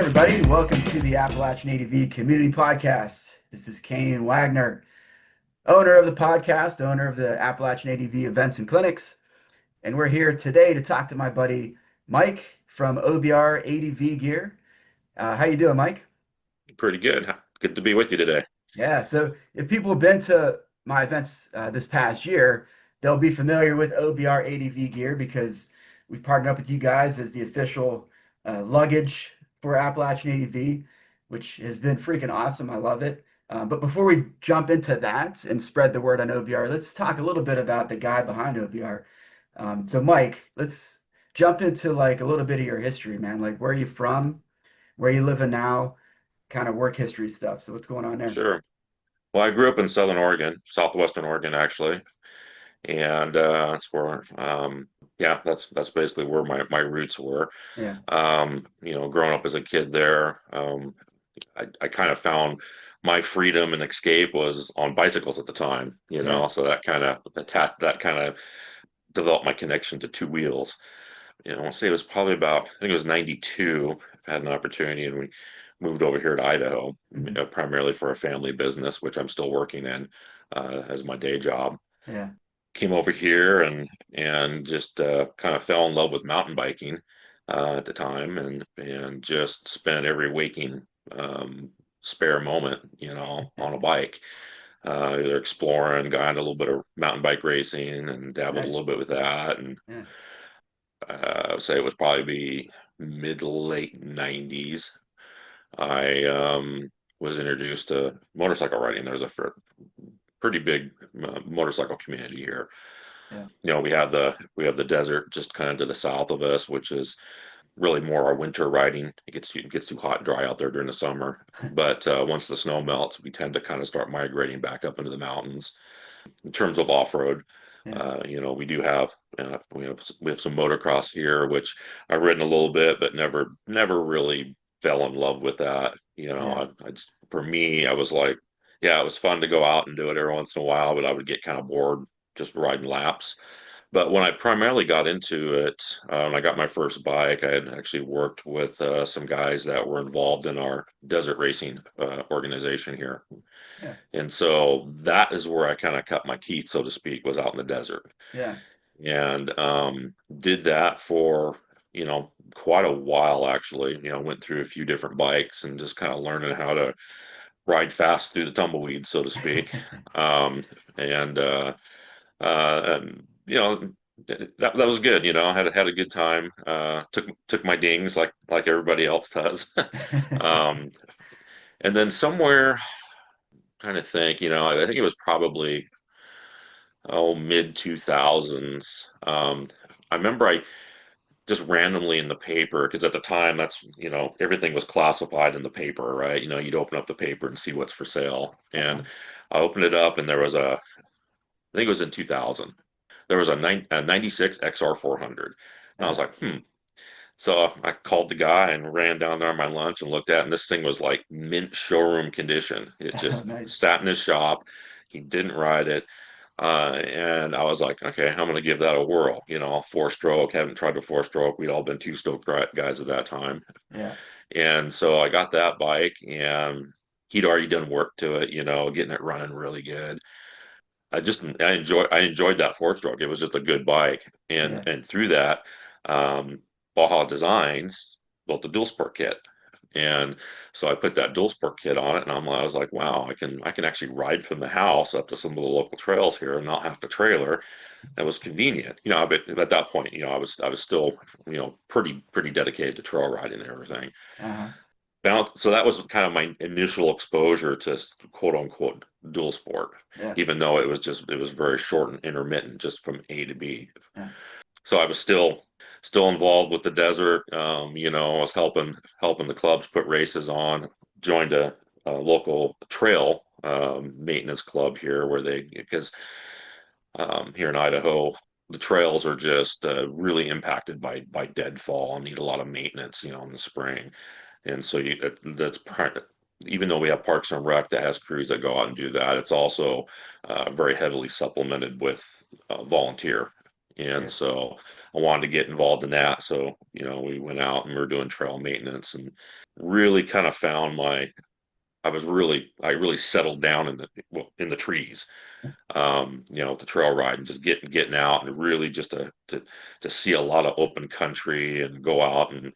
everybody. Welcome to the Appalachian ADV Community Podcast. This is Kane Wagner, owner of the podcast, owner of the Appalachian ADV Events and Clinics. And we're here today to talk to my buddy Mike from OBR ADV Gear. How you doing, Mike? Pretty good. Good to be with you today. Yeah, so if people have been to my events this past year, they'll be familiar with OBR ADV Gear because we've partnered up with you guys as the official luggage for Appalachian ADV, which has been freaking awesome. I love it. But before we jump into that and spread the word on OBR, let's talk a little bit about the guy behind OBR. So Mike, let's jump into like a little bit of your history, man. Like where are you from, where are you living now, kind of work history stuff. So what's going on there? Sure. Well, I grew up in Southern Oregon, Southwestern Oregon, actually. And that's where, that's basically where my roots were. Yeah. Growing up as a kid there, I kind of found my freedom and escape was on bicycles at the time, Yeah. so that kind of developed my connection to two wheels. I want to say it was probably about, I think it was 92, I had an opportunity and we moved over here to Idaho, primarily for a family business, which I'm still working in as my day job. Yeah. Came over here and just kind of fell in love with mountain biking at the time and just spent every waking spare moment, on a bike, either exploring, got into a little bit of mountain bike racing and dabbled a little bit with that. And I would say it was probably mid to late 90s. I was introduced to motorcycle riding. There's a pretty big motorcycle community here. Yeah. We have the desert just kind of to the south of us, which is really more our winter riding. It gets too hot and dry out there during the summer. But once the snow melts, we tend to kind of start migrating back up into the mountains. In terms of off-road, we do have we have some motocross here, which I've ridden a little bit, but never really fell in love with that. For me, I was like, yeah, it was fun to go out and do it every once in a while, but I would get kind of bored just riding laps. But when I primarily got into it, when I got my first bike, I had actually worked with some guys that were involved in our desert racing organization here. Yeah. And so that is where I kind of cut my teeth, so to speak, was out in the desert. Yeah. And did that for, quite a while, actually. Went through a fefew different bikes and just kind of learning how to ride fast through the tumbleweeds, so to speak. That was good. I had a good time. Took my dings like everybody else does. And then somewhere, trying to think, I think it was probably mid 2000s. I remember I just randomly in the paper, because at the time that's everything was classified in the paper, right? You'd open up the paper and see what's for sale, and I opened it up and there was I think it was in 2000, there was a 96 XR400, and I was like, so I called the guy and ran down there on my lunch and looked at it, and this thing was like mint showroom condition. It just sat in his shop. He didn't ride it. And I was like, okay, I'm going to give that a whirl. 4-stroke, haven't tried a 4-stroke. We'd all been 2-stroke guys at that time. Yeah. And so I got that bike, and he'd already done work to it, getting it running really good. I enjoyed that 4-stroke. It was just a good bike. And through that, Baja Designs built the Dual Sport kit. And so I put that Dual Sport kit on it, and I was like, wow, I can actually ride from the house up to some of the local trails here and not have to trailer. That was convenient. But at that point, I was still, pretty dedicated to trail riding and everything. So that was kind of my initial exposure to quote unquote dual sport, even though it was very short and intermittent, just from A to B. So I was still involved with the desert. I was helping the clubs put races on. Joined a local trail maintenance club here, because here in Idaho, the trails are just really impacted by deadfall and need a lot of maintenance, in the spring. And so even though we have Parks and Rec that has crews that go out and do that, it's also very heavily supplemented with volunteer. And Yeah. so I wanted to get involved in that. So, we went out and we were doing trail maintenance and really kind of found I really settled down in the trees, the trail ride and just getting out and really just to see a lot of open country and go out and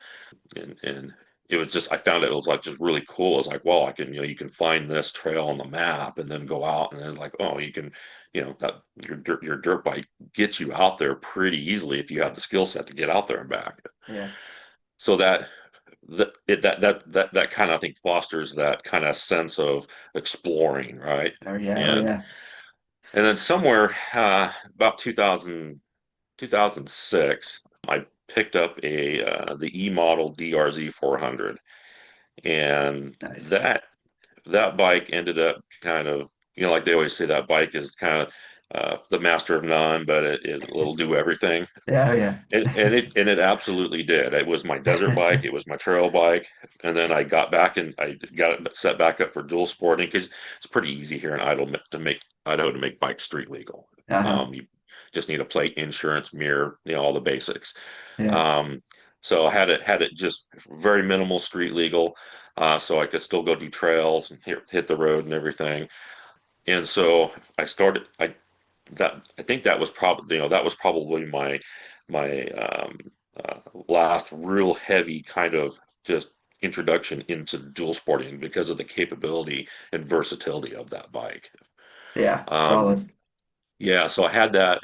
it was just I found it was like just really cool. It's like, well, I can you can find this trail on the map and then go out and then like, oh, you can that your dirt bike gets you out there pretty easily if you have the skill set to get out there and back. Yeah. So that kind of I think fosters that kind of sense of exploring, right? Oh yeah. Oh And yeah. and then somewhere about 2006, I picked up the E model DRZ 400, and Nice. that bike ended up kind of like they always say that bike is kind of the master of none, but it'll do everything. Yeah. Oh yeah. And it absolutely did. It was my desert bike, it was my trail bike, and then I got back and I got it set back up for dual sporting because it's pretty easy here in Idaho to make bikes street legal. Uh-huh. You just need a plate, insurance, mirror, all the basics. Yeah. Um, so I had it just very minimal street legal, so I could still go do trails and hit the road and everything. And so I think that was probably my last real heavy kind of just introduction into dual sporting because of the capability and versatility of that bike. Yeah. Um, Solid. yeah, so I had that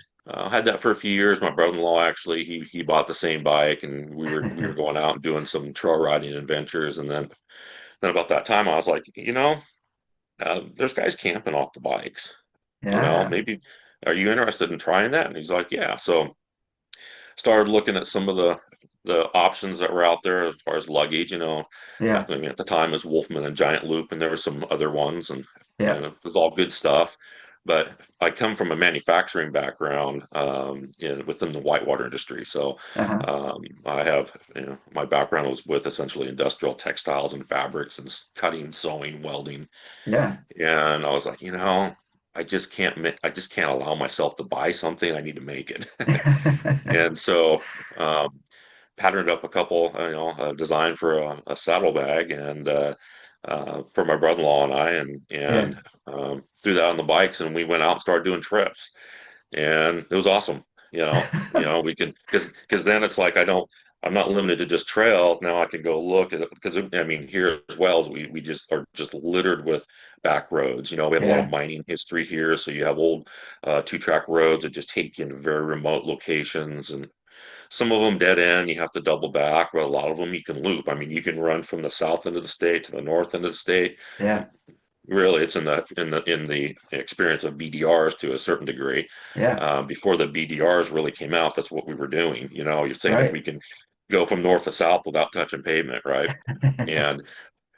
for a few years. My brother-in-law actually he bought the same bike, and we were going out and doing some trail riding adventures. And then about that time, I was like, there's guys camping off the bikes. Yeah. Maybe are you interested in trying that? And he's like, yeah. So started looking at some of the options that were out there as far as luggage. Yeah. I mean, at the time it was Wolfman and Giant Loop, and there were some other ones, Yeah. and it was all good stuff. But I come from a manufacturing background within the whitewater industry, so Uh-huh. I have my background was with essentially industrial textiles and fabrics and cutting, sewing, welding, Yeah. and I was like, I just can't allow myself to buy something. I need to make it. And so um, patterned up a couple, a design for a saddlebag and for my brother-in-law and I, Yeah. and threw that on the bikes, and we went out and started doing trips, and it was awesome. We can because then it's like I'm not limited to just trail. Now I can go look at it because I mean here as well as we just are just littered with back roads. We have a lot of Yeah. mining history here, so you have old two-track roads that just take you into very remote locations, and some of them dead end. You have to double back, but a lot of them you can loop. I mean, you can run from the south end of the state to the north end of the state. Yeah. Really, it's in the experience of BDRs to a certain degree. Yeah. Before the BDRs really came out, that's what we were doing. You're saying if Right. we can go from north to south without touching pavement, right? And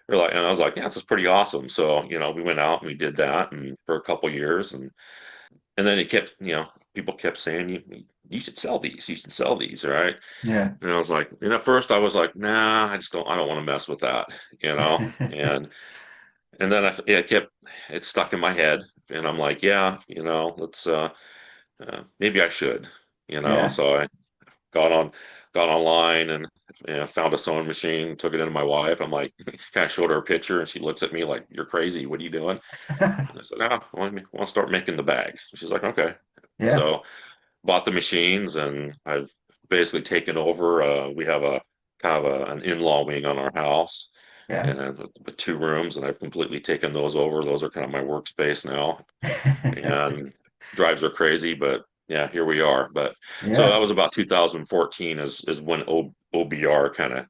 and I was like, yeah, this is pretty awesome. So, we went out and we did that and for a couple years, and then it kept, people kept saying you should sell these, you should sell these, right? Yeah. And I was like, and at first I was like, nah, I don't want to mess with that, and then it stuck in my head, and I'm like, yeah, let's maybe I should, Yeah. so I got on got online and found a sewing machine, took it into my wife. I'm like, kind of showed her a picture, and she looks at me like, you're crazy. What are you doing? And I said, no, I want to start making the bags. She's like, okay. Yeah. So bought the machines, and I've basically taken over. We have a kind of an in-law wing on our house, Yeah. and with 2 rooms, and I've completely taken those over. Those are kind of my workspace now, and drives are crazy, but yeah, here we are. But so that Yeah. was about 2014 is when OBR kind of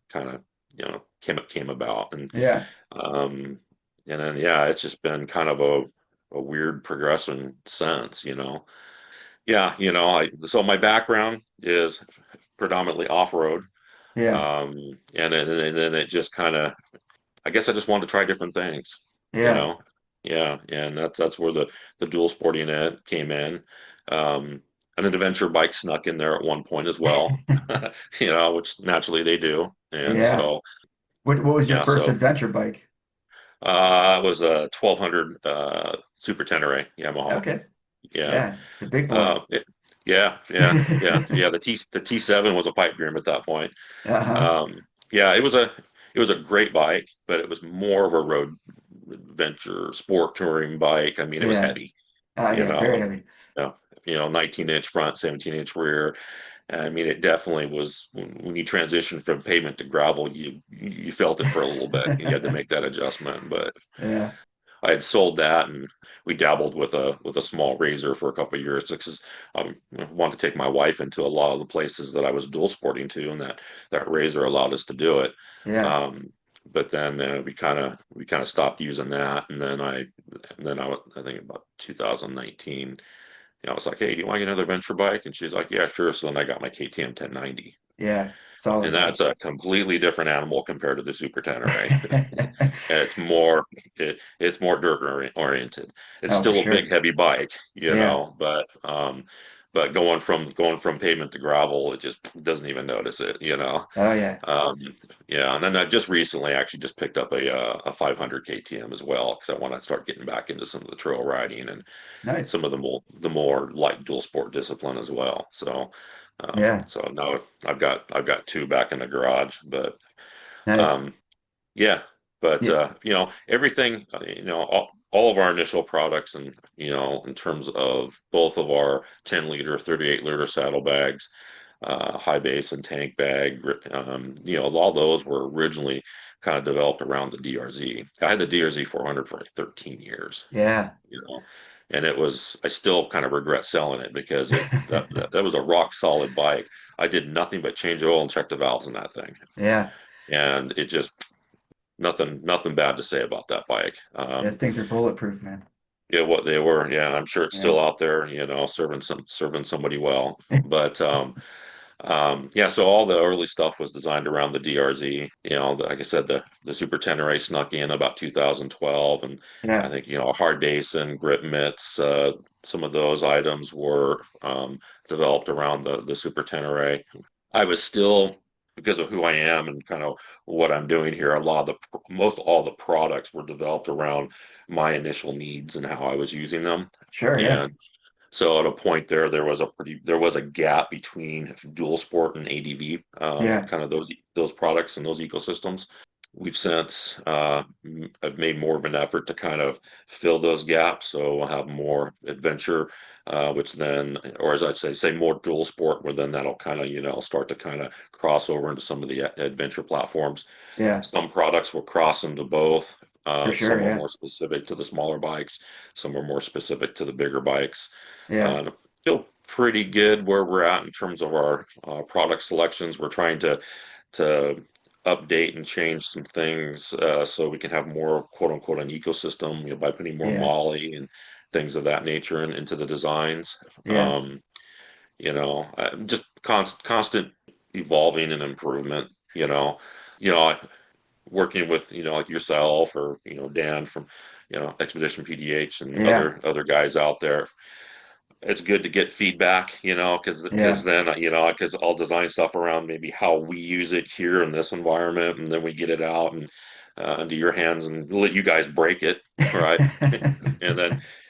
came about, Yeah. um, and then yeah, it's just been kind of a weird progression since. Yeah, so my background is predominantly off-road, Yeah. and then it just kind of, I guess I just wanted to try different things, you Yeah. know. Yeah, and that's where the dual sporting ed came in. Um, an adventure bike snuck in there at one point as well, which naturally they do. And Yeah. so What was your yeah, first so adventure bike? it was a 1200 Super Tenere Yamaha. Okay. Yeah, Yeah. The big boy. yeah. The T7 was a pipe dream at that point. Uh-huh. Um, yeah, it was a great bike, but it was more of a road adventure sport touring bike. I mean, it was Yeah. heavy, Oh you yeah, know, very heavy. you know, 19-inch front, 17-inch rear. I mean, it definitely was when you transitioned from pavement to gravel, you felt it for a little bit. You had to make that adjustment, but Yeah. I had sold that, and we dabbled with a small razor for a couple of years because I wanted to take my wife into a lot of the places that I was dual sporting to, and that razor allowed us to do it. Yeah. Um, but then we kind of stopped using that, I think about 2019, I was like, hey, do you want to get another venture bike? And she's like, yeah, sure. So then I got my KTM 1090. Yeah. Solid And bike. that's a completely different animal compared to the Super Tenere. It's more dirt oriented. It's Oh, for still a big sure. heavy bike, Yeah. but going from pavement to gravel, it just doesn't even notice it. Oh yeah. Um, yeah, and then I just recently actually just picked up a 500 KTM as well because I want to start getting back into some of the trail riding and Nice. some of the more light dual sport discipline as well. So Yeah. now I've got two back in the garage, but Nice. um, yeah, but Yeah. everything, all of our initial products, and in terms of both of our 10-liter, 38-liter saddlebags, high base and tank bag, all those were originally kind of developed around the DRZ. I had the DRZ 400 for like 13 years, Yeah. you know, and I still kind of regret selling it because that was a rock solid bike. I did nothing but change oil and check the valves in that thing, Yeah. and it just nothing bad to say about that bike. Those things are bulletproof, man. Yeah, what they were, yeah, I'm sure it's Yeah. still out there, serving somebody well. But yeah, so all the early stuff was designed around the DRZ. Like I said, the Super Tenere snuck in about 2012, and I Yeah. think hard basin, grip mitts, some of those items were developed around the Super Tenere. I was still, because of who I am and kind of what I'm doing here, most all the products were developed around my initial needs and how I was using them. Sure. Yeah. And so at a point there was a gap between dual sport and ADV, Yeah. kind of those products and those ecosystems. We've since have made more of an effort to kind of fill those gaps. So we'll have more adventure, which then, or as I'd say more dual sport, where then that'll kind of, start to kind of cross over into some of the adventure platforms. Yeah. Some products will cross into both. For sure. Some are Yeah. more specific to the smaller bikes. Some are more specific to the bigger bikes. Yeah. Feel pretty good where we're at in terms of our product selections. We're trying to update and change some things so we can have more quote unquote an ecosystem, by putting more Yeah. moly and things of that nature into the designs. Yeah. Just constant evolving and improvement. You know, working with like yourself or Dan from Expedition PDH and Yeah. other guys out there. It's good to get feedback, because Yeah. then because I'll design stuff around maybe how we use it here in this environment, and then we get it out and into your hands and let you guys break it, right?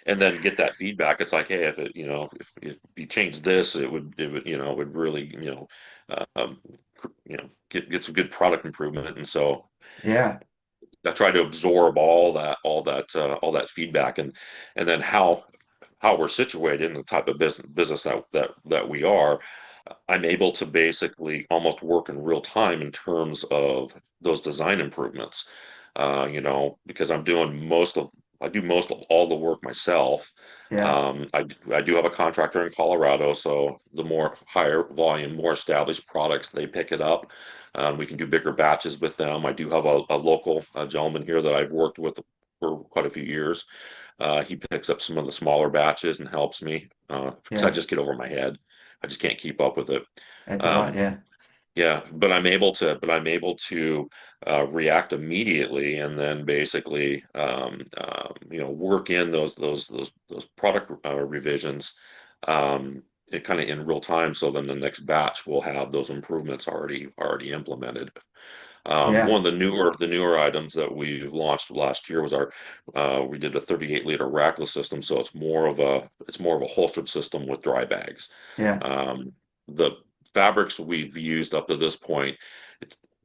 and then get that feedback. It's like, hey, if you change this, it would really uh, um, get some good product improvement. And so Yeah. I try to absorb all that feedback, and then how we're situated in the type of business that we are. I'm able to basically almost work in real time in terms of those design improvements. Because I do most of all the work myself. Yeah. I do have a contractor in Colorado, so the more higher volume, more established products, they pick it up. We can do bigger batches with them. I do have a local gentleman here that I've worked with for quite a few years. He picks up some of the smaller batches and helps me because I Yeah. just get over my head. I just can't keep up with it. That's a lot. Um, Yeah. yeah, but I'm able to react immediately and then basically work in those product revisions kind of in real time. So then the next batch will have those improvements already implemented. Yeah. One of the newer items that we launched last year was we did a 38-liter rackless system, so it's more of a holstered system with dry bags. Yeah. The fabrics we've used up to this point,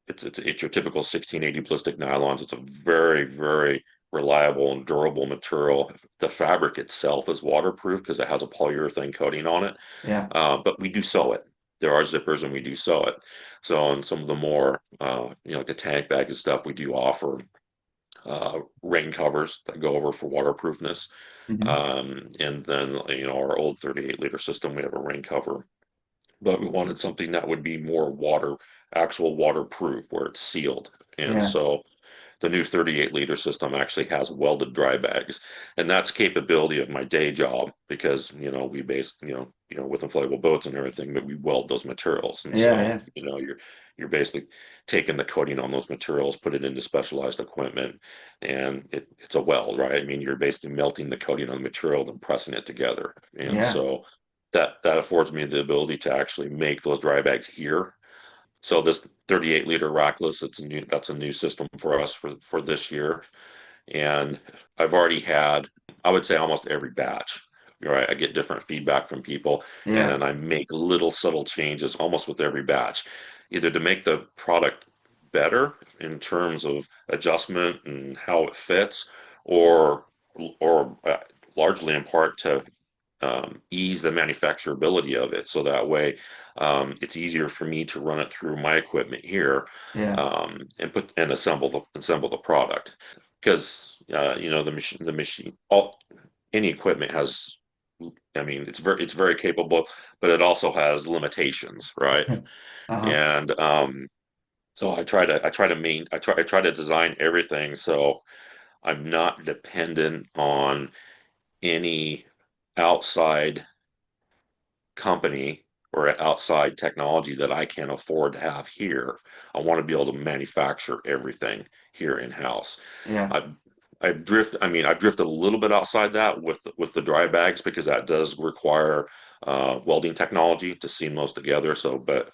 it's it's your typical 1680 ballistic nylons. It's a very, very reliable and durable material. The fabric itself is waterproof because it has a polyurethane coating on it. Yeah. But we do sew it. There are zippers and we do sew it. So on some of the more, the tank bag and stuff, we do offer rain covers that go over for waterproofness. Hmm. And then, our old 38-liter system, we have a rain cover, but we wanted something that would be more actual waterproof, where it's sealed. And Yeah. so the new 38-liter system actually has welded dry bags, and that's capability of my day job because we base with inflatable boats and everything, but we weld those materials, and Yeah. so Yeah. you're basically taking the coating on those materials, put it into specialized equipment, and it's a weld, right? I mean, you're basically melting the coating on the material and pressing it together, and Yeah. so that affords me the ability to actually make those dry bags here. So this 38-liter rackless, that's a new system for us for this year. And I've already had, I would say, almost every batch. Right, I get different feedback from people, and Yeah. then I make little subtle changes almost with every batch, either to make the product better in terms of adjustment and how it fits, or largely in part to ease the manufacturability of it, so that way it's easier for me to run it through my equipment here, Yeah. and assemble the product, because the machine, all any equipment has, I mean, it's very capable, but it also has limitations, right? Uh-huh. And so I try to design everything so I'm not dependent on any outside company or outside technology that I can't afford to have here. I want to be able to manufacture everything here in house. Yeah. I've I've drifted a little bit outside that with the dry bags, because that does require welding technology to seam those together. So, but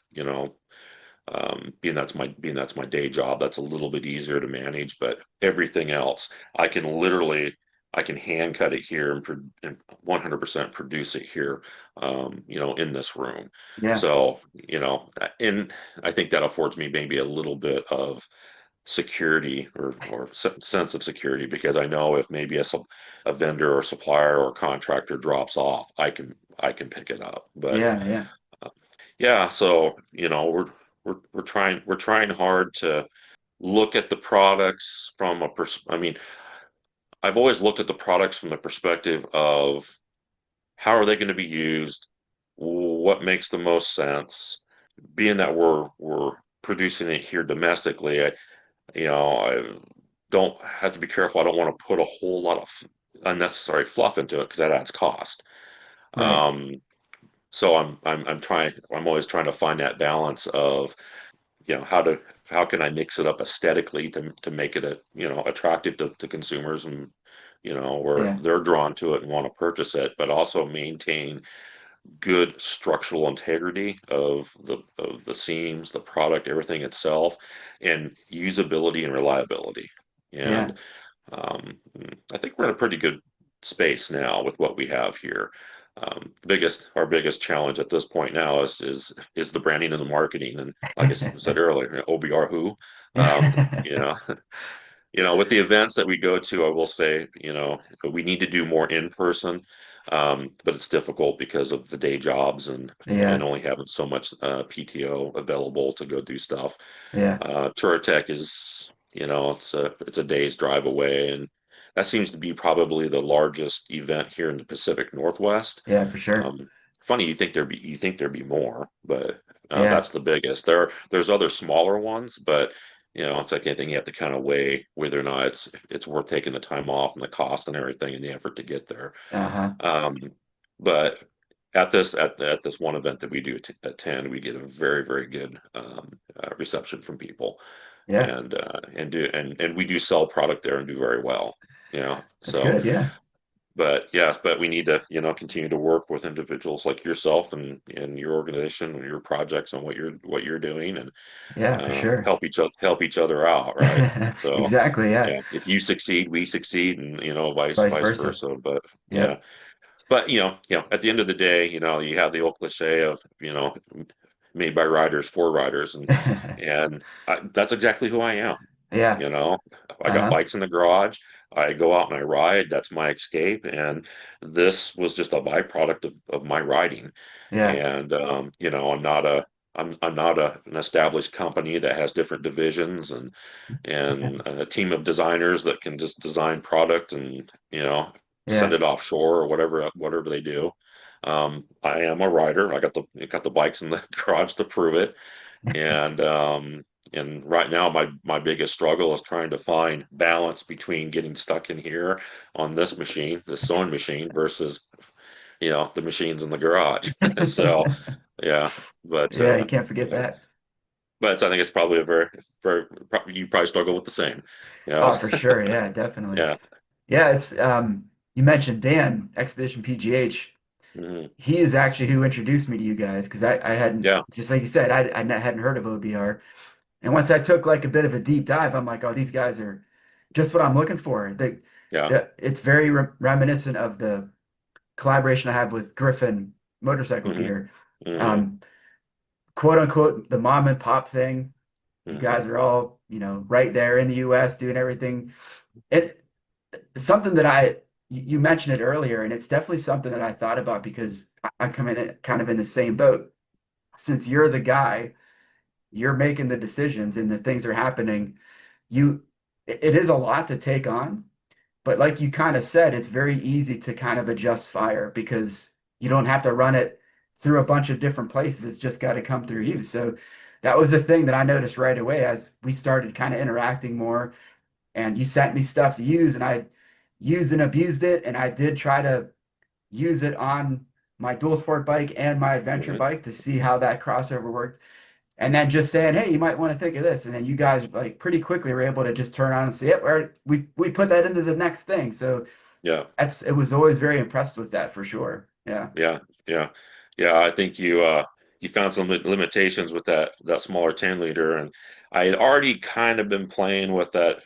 being that's my day job, that's a little bit easier to manage. But everything else, I can hand cut it here and 100% produce it here, in this room. Yeah. So, and I think that affords me maybe a little bit of security, or sense of security, because I know if maybe a vendor or supplier or contractor drops off, I can pick it up. But Yeah. Yeah. yeah, so we're trying hard to look at the products from I mean, I've always looked at the products from the perspective of how are they going to be used, what makes the most sense. Being that we're producing it here domestically, I don't have to be careful. I don't want to put a whole lot of unnecessary fluff into it, because that adds cost. Right. Um, so I'm always trying to find that balance of, how can I mix it up aesthetically to make it attractive to consumers, and where Yeah. they're drawn to it and want to purchase it, but also maintain good structural integrity of the seams, the product, everything itself, and usability and reliability. Yeah. And um, I think we're in a pretty good space now with what we have here. Our biggest challenge at this point now is the branding and the marketing. And like I said earlier, OBR who, you know, with the events that we go to, I will say, we need to do more in person, but it's difficult because of the day jobs, and Yeah. only having so much PTO available to go do stuff. Yeah. Touratech is, it's a day's drive away, and that seems to be probably the largest event here in the Pacific Northwest. Yeah, for sure. Um, Funny, you think there'd be more, but Yeah. that's the biggest. There's other smaller ones, but it's like anything, you have to kind of weigh whether or not it's worth taking the time off and the cost and everything and the effort to get there. Uh-huh. Um, but at this one event that we do attend, we get a very, very good reception from people, Yeah. and we do sell product there and do very well. That's So good. Yeah. but yes, but we need to, continue to work with individuals like yourself and your organization and your projects and what you're doing, and Yeah, for sure. help each other out, right? So Exactly, yeah. yeah, if you succeed, we succeed, and Vice vice versa. versa. But yeah, Yep. but at the end of the day, you have the old cliche of made by riders for riders, and that's exactly who I am. Yeah. You know, I got Uh-huh. bikes in the garage. I go out and I ride. That's my escape. And this was just a byproduct of my riding. Yeah. And I'm not an established company that has different divisions and a team of designers that can just design product and send Yeah. it offshore or whatever they do. I am a rider. I got the bikes in the garage to prove it. And right now my biggest struggle is trying to find balance between getting stuck in here on this machine, this sewing machine, versus the machines in the garage. So yeah, but Yeah, you can't forget yeah, that. but I think it's probably a very you probably struggle with the same, you know. Oh, for sure. Yeah, definitely. Yeah. Yeah, it's you mentioned Dan, Expedition PGH. Hmm. He is actually who introduced me to you guys because I hadn't, Yeah. just like you said, I hadn't heard of OBR. And once I took like a bit of a deep dive, I'm like, oh, these guys are just what I'm looking for. Yeah. It's very reminiscent of the collaboration I have with Griffin Motorcycle Hmm. Gear. Hmm. Um, quote unquote, the mom and pop thing. You Hmm. guys are all, right there in the U.S. doing everything. It something that you mentioned it earlier, and it's definitely something that I thought about because I come in kind of in the same boat. Since you're the guy, you're making the decisions and the things are happening. It is a lot to take on, but like you kind of said, it's very easy to kind of adjust fire because you don't have to run it through a bunch of different places. It's just got to come through you. So that was the thing that I noticed right away as we started kind of interacting more. And you sent me stuff to use, and I used and abused it. And I did try to use it on my dual sport bike and my adventure Hmm. bike to see how that crossover worked. And then just saying, hey, you might want to think of this. And then you guys like pretty quickly were able to just turn on and say, yep, we put that into the next thing. So Yeah. it was always very impressed with that for sure. Yeah. Yeah, yeah, yeah. I think you found some limitations with that smaller 10 liter, and I had already kind of been playing with that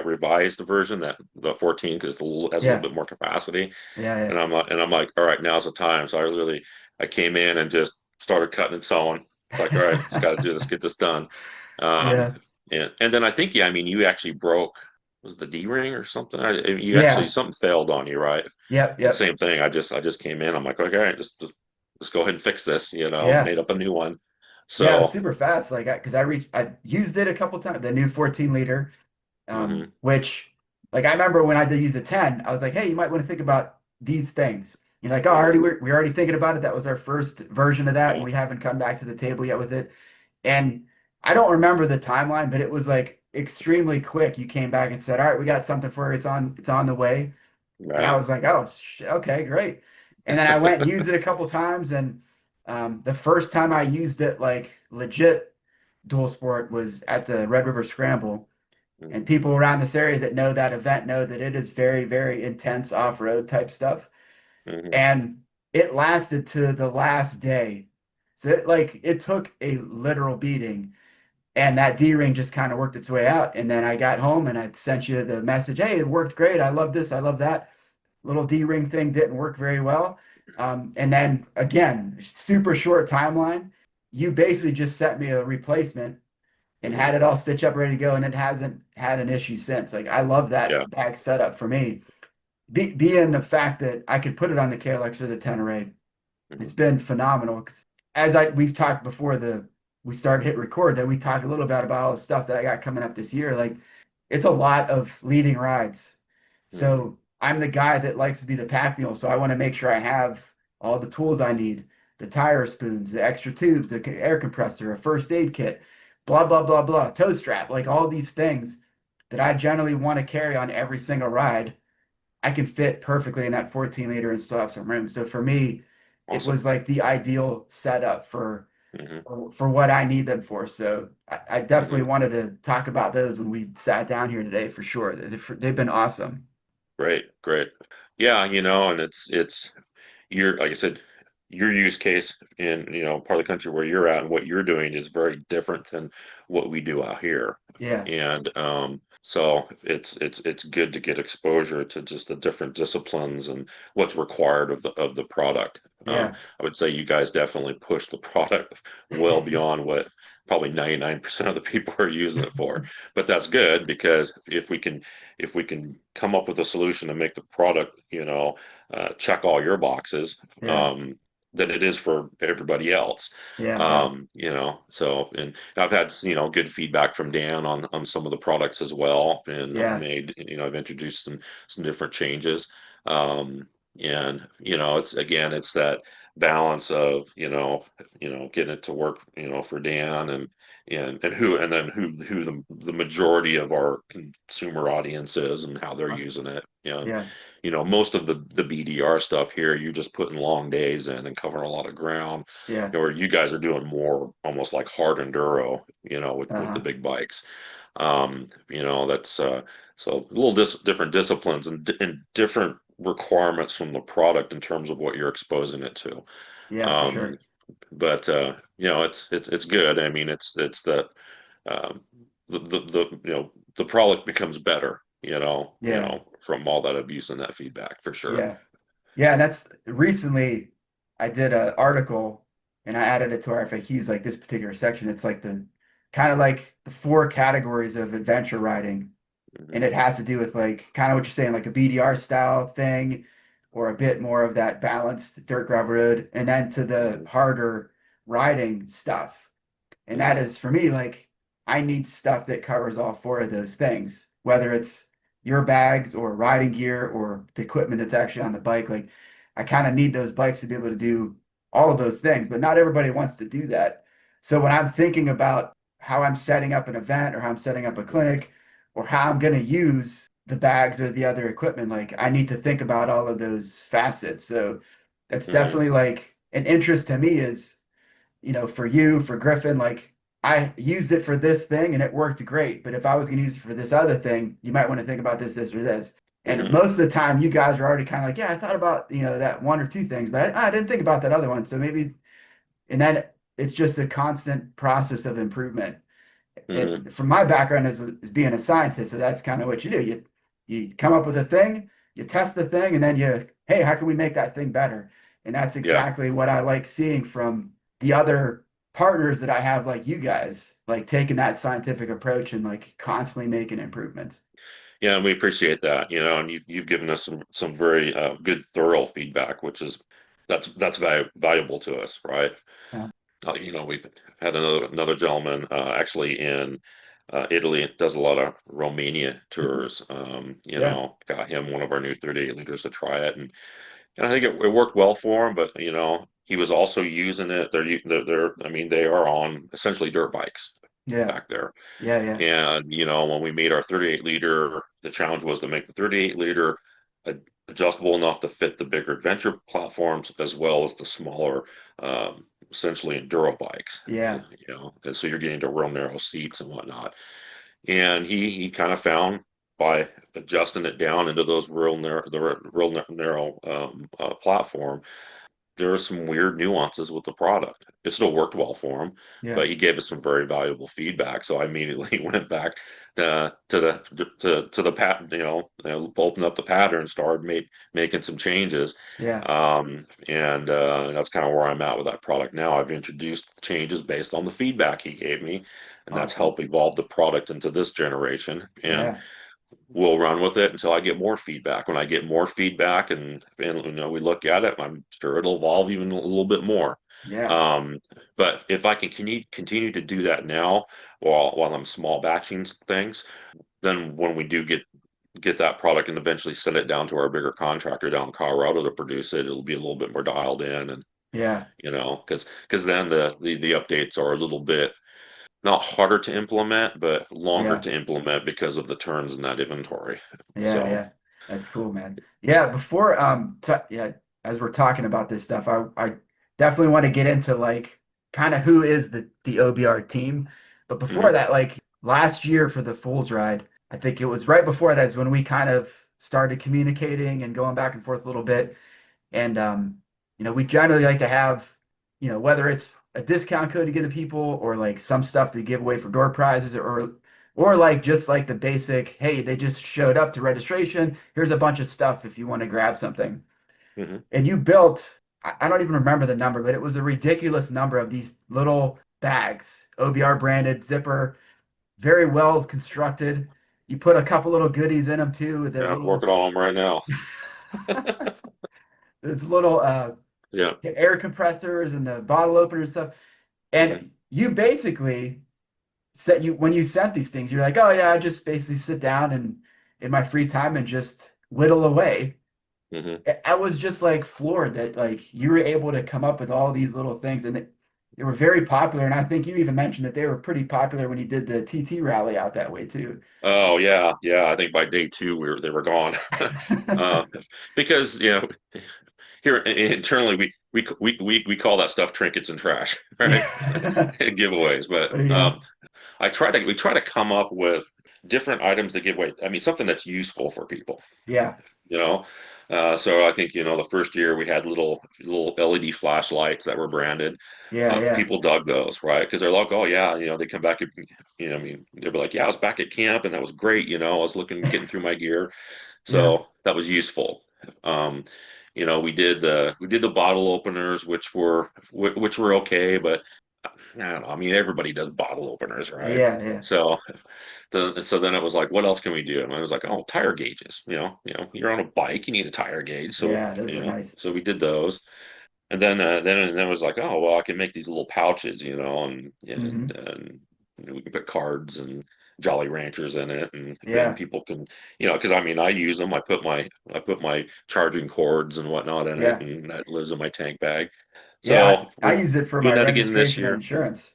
revised version, that the 14, because has a little Yeah. bit more capacity, Yeah. Yeah. and I'm like, all right, now's the time. So I came in and just started cutting and sewing. It's like, all right, just got to do this, get this done. Um, Yeah. and then I think, yeah, I mean, you actually broke, was it the D ring or something? You actually, Yeah. something failed on you, right? Yep. And Yep. same thing. I just came in. I'm like, okay, all right, just go ahead and fix this. Yeah. Made up a new one. Yeah. It was So, super fast. Like, because I used it a couple times, the new 14 liter, hmm. which, like, I remember when I did use a 10, I was like, hey, you might want to think about these things. You're like, oh, Hmm. we're already thinking about it. That was our first version of that, and Yeah. we haven't come back to the table yet with it. And I don't remember the timeline, but it was like extremely quick. You came back and said, all right, we got something for you. It's on the way. And I Right. was like, oh, okay, great. And then I went and used it a couple times. And the first time I used it, like legit dual sport, was at the Red River Scramble. And Hmm. people around this area that know that event know that it is very, very intense off-road type stuff. Hmm. And it lasted to the last day. So it took a literal beating. And that D ring just kind of worked its way out. And then I got home and I sent you the message, hey, it worked great. I love this. I love that. Little D ring thing didn't work very well. And then again, super short timeline. You basically just sent me a replacement and Hmm. had it all stitched up, ready to go, and it hasn't had an issue since. Like I love Yeah. that bag setup for me. Being the fact that I could put it on the KLX or the Tenere, it's Hmm. been phenomenal. 'Cause as we've talked before we started hit record, that we talked a little bit about all the stuff that I got coming up this year. Like it's a lot of leading rides. Hmm. So I'm the guy that likes to be the pack mule. So I want to make sure I have all the tools I need, the tire spoons, the extra tubes, the air compressor, a first aid kit, blah, blah, blah, blah, toe strap, like all these things that I generally want to carry on every single ride. I can fit perfectly in that 14 liter and still have some room. So for me, it Awesome. was like the ideal setup Hmm. for what I need them for. So I definitely Hmm. wanted to talk about those when we sat down here today for sure. They've been awesome. Great, great. Yeah, and it's your, like I said, your use case in, part of the country where you're at and what you're doing is very different than what we do out here. Yeah, And so it's good to get exposure to just the different disciplines and what's required of the product. yeah, I would say you guys definitely push the product well beyond what probably 99% of the people are using it for. But that's good because if we can come up with a solution to make the product, check all your boxes, yeah, than it is for everybody else. yeah, yeah, So, and I've had, good feedback from Dan on some of the products as well, and I've yeah, made, I've introduced some different changes. And, it's again, it's that balance of, getting it to work, for Dan and then who the majority of our consumer audience is and how they're using it. And yeah, most of the BDR stuff here, you're just putting long days in and covering a lot of ground. yeah, Or you guys are doing more almost like hard enduro, with the uh-huh, big bikes. That's so a little different disciplines and different requirements from the product in terms of what you're exposing it to. yeah, for Um, sure. but it's good. I mean, it's um, the product becomes better, Yeah, from all that abuse and that feedback for sure. yeah, yeah. And that's recently I did an article and I added it to our FAQs, like this particular section. It's like the kind of like the four categories of adventure riding. And Hmm. it has to do with like kind of what you're saying, like a BDR style thing, or a bit more of that balanced dirt gravel road, and then to the Hmm. harder riding stuff. And that Hmm. is for me, like I need stuff that covers all four of those things, whether it's your bags or riding gear or the equipment that's actually on the bike. Like I kind of need those bikes to be able to do all of those things, but not everybody wants to do that. So when I'm thinking about how I'm setting up an event or how I'm setting up a clinic or how I'm going to use the bags or the other equipment, like I need to think about all of those facets. So that's Hmm. definitely like an interest to me is for you, for Griffin, like I used it for this thing and it worked great. But if I was going to use it for this other thing, you might want to think about this, or this. And Hmm. most of the time, you guys are already kind of like, yeah, I thought about, that one or two things, but I didn't think about that other one. So maybe, and then it's just a constant process of improvement. Hmm. From my background as being a scientist, so that's kind of what you do. You come up with a thing, you test the thing, and then hey, how can we make that thing better? And that's Yeah. exactly what I like seeing from the other partners that I have, like you guys, like taking that scientific approach and like constantly making improvements. Yeah, and we appreciate that, and you've given us some very good, thorough feedback, which is that's valuable to us, right? Yeah. We've had another gentleman actually in Italy, does a lot of Romania Mhm. tours. Yeah. Got him one of our new 38 liters to try it, and I think it worked well for him. But he was also using it. They're I mean they are on essentially dirt bikes Yeah. back there. Yeah. Yeah. And, when we made our 38 liter, the challenge was to make the 38 liter adjustable enough to fit the bigger adventure platforms as well as the smaller, essentially enduro bikes. Yeah. And so you're getting to real narrow seats and whatnot. And he kind of found by adjusting it down into those real narrow platform, there are some weird nuances with the product. It still worked well for him, Yeah. but he gave us some very valuable feedback. So I immediately went back to the pattern, opened up the pattern, started making some changes, Yeah. and that's kind of where I'm at with that product now. I've introduced changes based on the feedback he gave me, and that's Awesome. helped evolve the product into this generation. And Yeah. we'll run with it until I get more feedback. When I get more feedback and we look at it, I'm sure it'll evolve even a little bit more. Yeah. Um, but if I can continue to do that now while I'm small batching things, then when we do get that product and eventually send it down to our bigger contractor down in Colorado to produce it, it'll be a little bit more dialed in and Yeah. because then the updates are a little bit not harder to implement, but longer Yeah. to implement because of the turns in that inventory. Yeah, So, yeah. That's cool, man. Yeah, before t yeah, as we're talking about this stuff, I definitely want to get into like kind of who is the OBR team. But before mhm, that, like last year for the Fools ride, I think it was right before that is when we kind of started communicating and going back and forth a little bit. And we generally like to have, whether it's a discount code to give to people or like some stuff to give away for door prizes or like just like the basic, hey, they just showed up to registration. Here's a bunch of stuff if you want to grab something. Hmm. And you built, I don't even remember the number, but it was a ridiculous number of these little bags, OBR branded, zipper, very well constructed. You put a couple little goodies in them too. The Yeah, I'm little, working on them right now. there's little Yeah. air compressors and the bottle openers and stuff. Hmm. And you basically when you sent these things, you're like, oh yeah, I just basically sit down and in my free time and just whittle away. Hmm. I was just like floored that like you were able to come up with all these little things, and they were very popular. And I think you even mentioned that they were pretty popular when you did the TT rally out that way too. Oh yeah, yeah. I think by day two they were gone. uh, because here internally we call that stuff trinkets and trash, right? Yeah. Giveaways. But Yeah. we try to come up with different items to give away. I mean, something that's useful for people. Yeah. you know. So I think the first year we had little LED flashlights that were branded. Yeah. Yeah. People dug those, right? Because they're like, oh yeah, they come back, I mean, they'd be like, yeah, I was back at camp and that was great. I was getting through my gear, Yeah. so that was useful. Um, we did the bottle openers, which were okay, but I don't know. I mean, everybody does bottle openers, right? Yeah. Yeah. So so then it was like, what else can we do? And I was like, oh, tire gauges. You're on a bike, you need a tire gauge. So Yeah. Those were nice. so we did those. And then it was like, oh well, I can make these little pouches, Hmm. and we can put cards and Jolly Ranchers in it, and Yeah. people can, because I mean, I use them. I put my charging cords and whatnot in it, Yeah. and that lives in my tank bag. Yeah. So I we're use it for my doing that again this registration and year. insurance.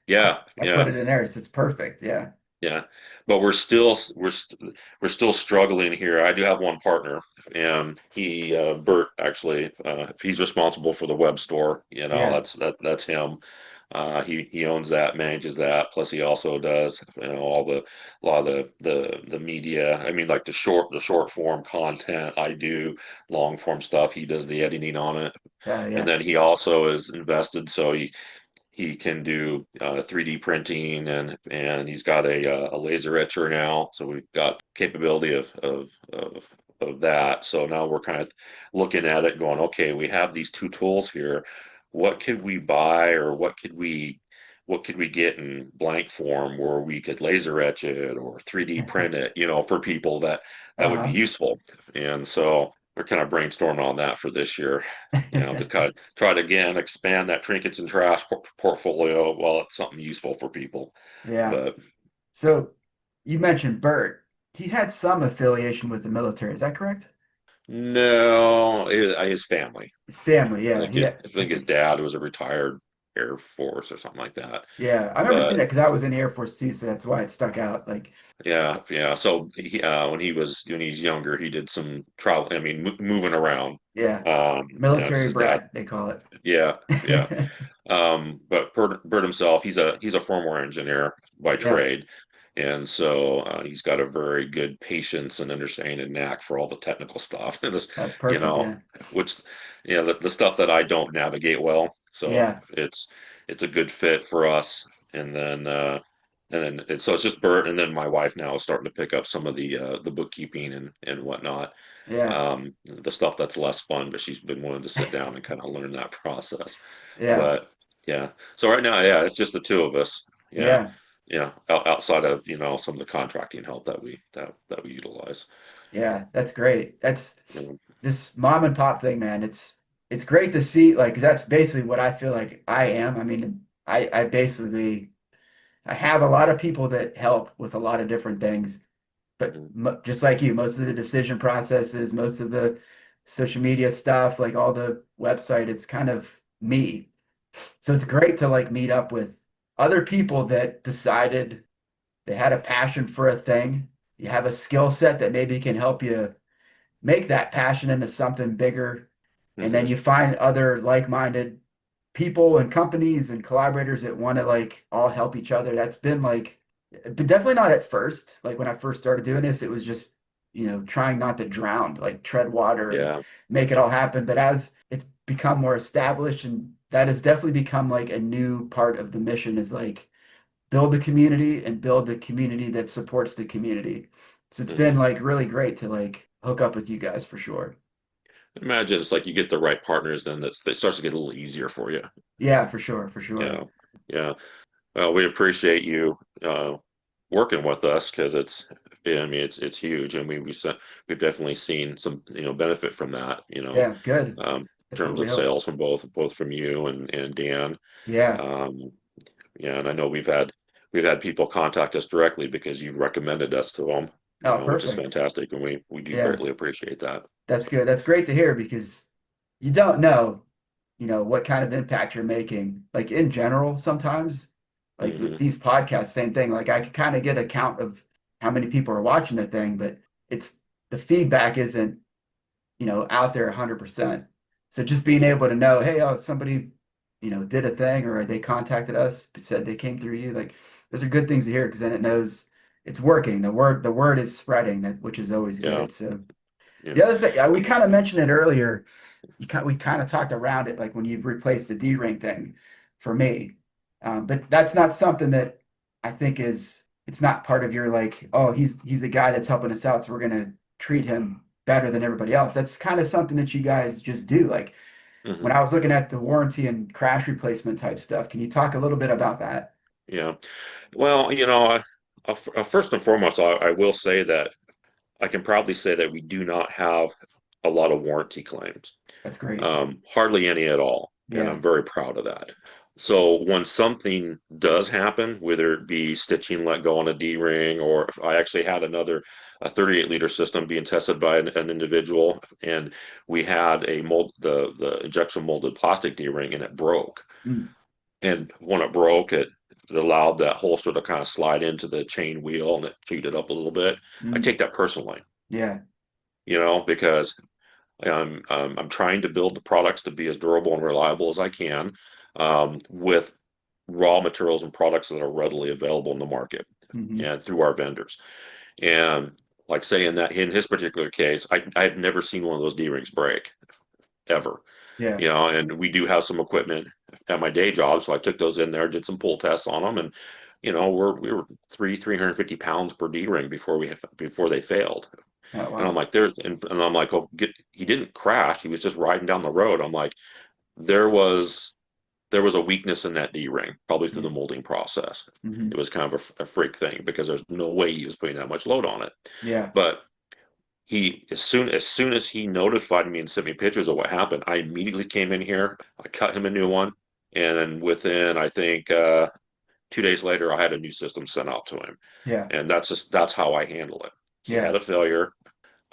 Yeah, I put yeah. it in there. It's perfect. Yeah. Yeah, but we're still struggling here. I do have one partner, and Bert actually, he's responsible for the web store. Yeah. That's him. He owns that, manages that. Plus, he also does a lot of the media. I mean, like the short form content. I do long form stuff. He does the editing on it, and Yeah. then he also is invested. So he can do 3D printing, and he's got a laser etcher now, so we've got capability of that. So now we're kind of looking at it, going, okay, we have these two tools here. What could we buy, or what could we get in blank form where we could laser etch it or 3D print it, for people that would be Uh-huh. useful. And so we're kind of brainstorming on that for this year, to kind of try to again expand that trinkets and trash portfolio while it's something useful for people. Yeah. But So you mentioned Bert. He had some affiliation with the military. Is that correct? no, his family. His family. I Yeah. think his dad was a retired Air Force or something like that. Yeah. I remember seeing But it because I was in the Air Force too, so that's why it stuck out. Like, yeah, yeah. So when he's younger, he did some travel. I mean, moving around. yeah, Because military his dad. brat, they call it. Yeah, yeah. But Bert himself, he's a firmware engineer by Yeah. trade, and so he's got a very good patience and understanding and knack for all the technical stuff, and this, That's you perfect. know, Yeah. which, the stuff that I don't navigate well. So Yeah. it's a good fit for us. And then so it's just Bert, and then my wife now is starting to pick up some of the bookkeeping and whatnot, Yeah. the stuff that's less fun, but she's been willing to sit down and kind of learn that process. Yeah. But yeah, so right now, yeah, it's just the two of us. Yeah, Yeah. yeah, outside of some of the contracting help that we utilize. Yeah. That's great. That's You this mom and pop thing, man. It's great to see, like, 'cause that's basically what I feel like I am. I mean, I basically I have a lot of people that help with a lot of different things, but Mhm. just like you, most of the decision processes, most of the social media stuff, like all the website, it's kind of me. So it's great to like meet up with other people that decided they had a passion for a thing. You have a skill set that maybe can help you make that passion into something bigger. And then Mhm. you find other like-minded people and companies and collaborators that want to like all help each other. That's been like, but definitely not at first. Like when I first started doing this, it was just trying not to drown, like tread water and Yeah. make it all happen. But as it's become more established, and that has definitely become like a new part of the mission, is like build the community and build the community that supports the community. So it's been hmm like really great to like hook up with you guys for sure. Imagine it's like you get the right partners, then it starts to get a little easier for you. Yeah, for sure, for Yeah. sure. Yeah. Well, we appreciate you working with us because I mean, it's huge, and we've definitely seen some benefit from that, Yeah, good. in That's what terms we of hope. sales from both from you and Dan. Yeah. Um, yeah, and I know we've had people contact us directly because you recommended us to them, Oh, which is perfect. fantastic, and we do Yeah, greatly appreciate that. that's good. That's great to hear because you don't know, what kind of impact you're making. Like in general, sometimes, like with hmm these podcasts, same thing. Like I could kind of get a count of how many people are watching the thing, but it's the feedback isn't, out there 100%. So just being hmm able to know, hey, oh, somebody, did a thing or they contacted us, said they came through you, like those are good things to hear because then it knows it's working. The word is spreading, which is always Yeah. good. So Yeah. the other thing, we kind of mentioned it earlier. We kind of talked around it, like when you replaced the D-ring thing for me. But that's not something that I think it's not part of your like, oh, he's a guy that's helping us out, so we're gonna treat him better than everybody else. That's kind of something that you guys just do. Like when hmm I was looking at the warranty and crash replacement type stuff, can you talk a little bit about that? Yeah. Well, first and foremost, I will say that I can proudly say that we do not have a lot of warranty claims, That's great. hardly any at all, and Yeah. I'm very proud of that. So when something does happen, whether it be stitching let go on a D-ring, or if I actually had a 38-liter system being tested by an individual, and we had the injection molded plastic D-ring, and it broke. Mm, And when it broke, it allowed that holster to kind of slide into the chain wheel, and it cheated up a little bit. I mm, take that personally, yeah. because I'm trying to build the products to be as durable and reliable as I can, with raw materials and products that are readily available in the market Hmm. and through our vendors. And like saying that in his particular case, I've never seen one of those D-rings break ever. Yeah. And we do have some equipment at my day job, so I took those in there, did some pull tests on them, and we were 350 pounds per D ring before they failed. Oh, And I'm wow. like, and I'm like, oh, he didn't crash, he was just riding down the road. I'm like, there was there was a weakness in that D ring, probably through Yeah. the molding process. It Hmm. was kind of a freak thing because there's no way he was putting that much load on it. Yeah. But as soon as he notified me and sent me pictures of what happened, I immediately came in here. I cut him a new one, and then within, I think, 2 days later, I had a new system sent out to him. Yeah. And that's how I handle it. He Yeah. had a failure.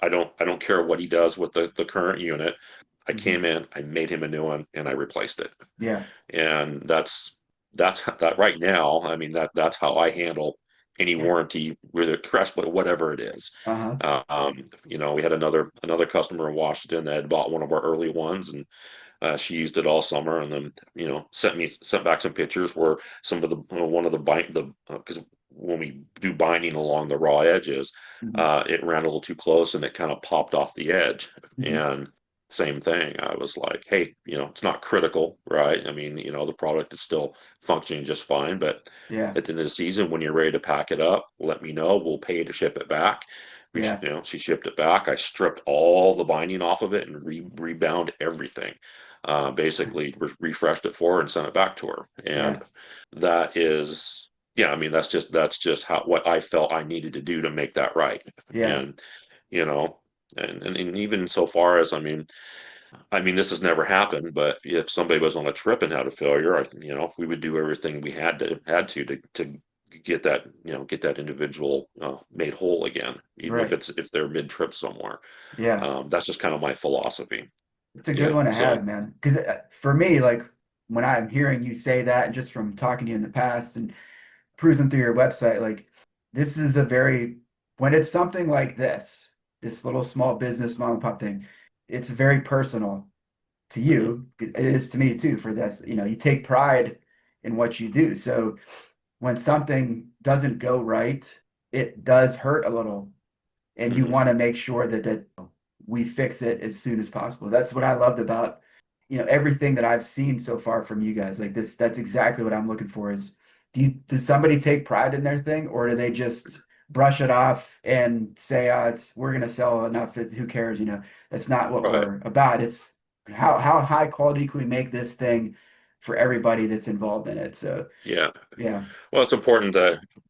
I don't care what he does with the current unit. I Hmm. came in, I made him a new one, and I replaced it. Yeah. And that's that right now. I mean, that's how I handle any Yeah. warranty, whether crash, whatever it is. Uh-huh. We had another customer in Washington that had bought one of our early ones, and she used it all summer, and then sent back some pictures where some of the one of the bind the because when we do binding along the raw edges, Hmm. it ran a little too close and it kind of popped off the edge. Hmm. And same thing, I was like, hey, it's not critical, right? I mean, the product is still functioning just fine, but Yeah. at the end of the season, when you're ready to pack it up, let me know. We'll pay to ship it back. Yeah. She shipped it back. I stripped all the binding off of it and rebound everything. Basically refreshed it for her and sent it back to her. Yeah. And that is, yeah, I mean, that's just what I felt I needed to do to make that right. Yeah. And you know, and even so far as I mean, this has never happened, but if somebody was on a trip and had a failure, we would do everything we had to get that individual made whole again, even Right. if they're mid trip somewhere. Yeah. That's just kind of my philosophy. It's a good Yeah. one to So. have, man. Because for me, like when I'm hearing you say that, and just from talking to you in the past and cruising through your website, like this is when it's something like this little small business mom and pop thing, it's very personal to hmm you. It is to me too. For this, you take pride in what you do. So when something doesn't go right, it does hurt a little. and you hmm want to make sure that we fix it as soon as possible. That's what I loved about, everything that I've seen so far from you guys. Like this, that's exactly what I'm looking for is, does somebody take pride in their thing, or do they just brush it off and say, we're going to sell enough, who cares, That's not what Right. we're about. It's how high quality can we make this thing for everybody that's involved in it. So, Yeah. yeah, Well, it's important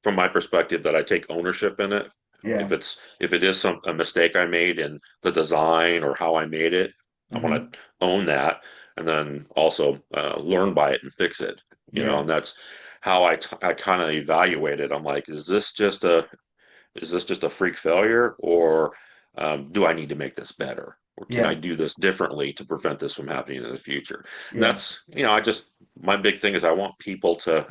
from my perspective, that I take ownership in it. yeah. If it is a mistake I made in the design or how I made it, I Hmm. want to own that, and then also learn by it and fix it. Yeah, And that's how I kind of evaluate it. I'm like, is this just a freak failure, or do I need to make this better? Or can I yeah, do this differently to prevent this from happening in the future? And yeah, my big thing is I want people to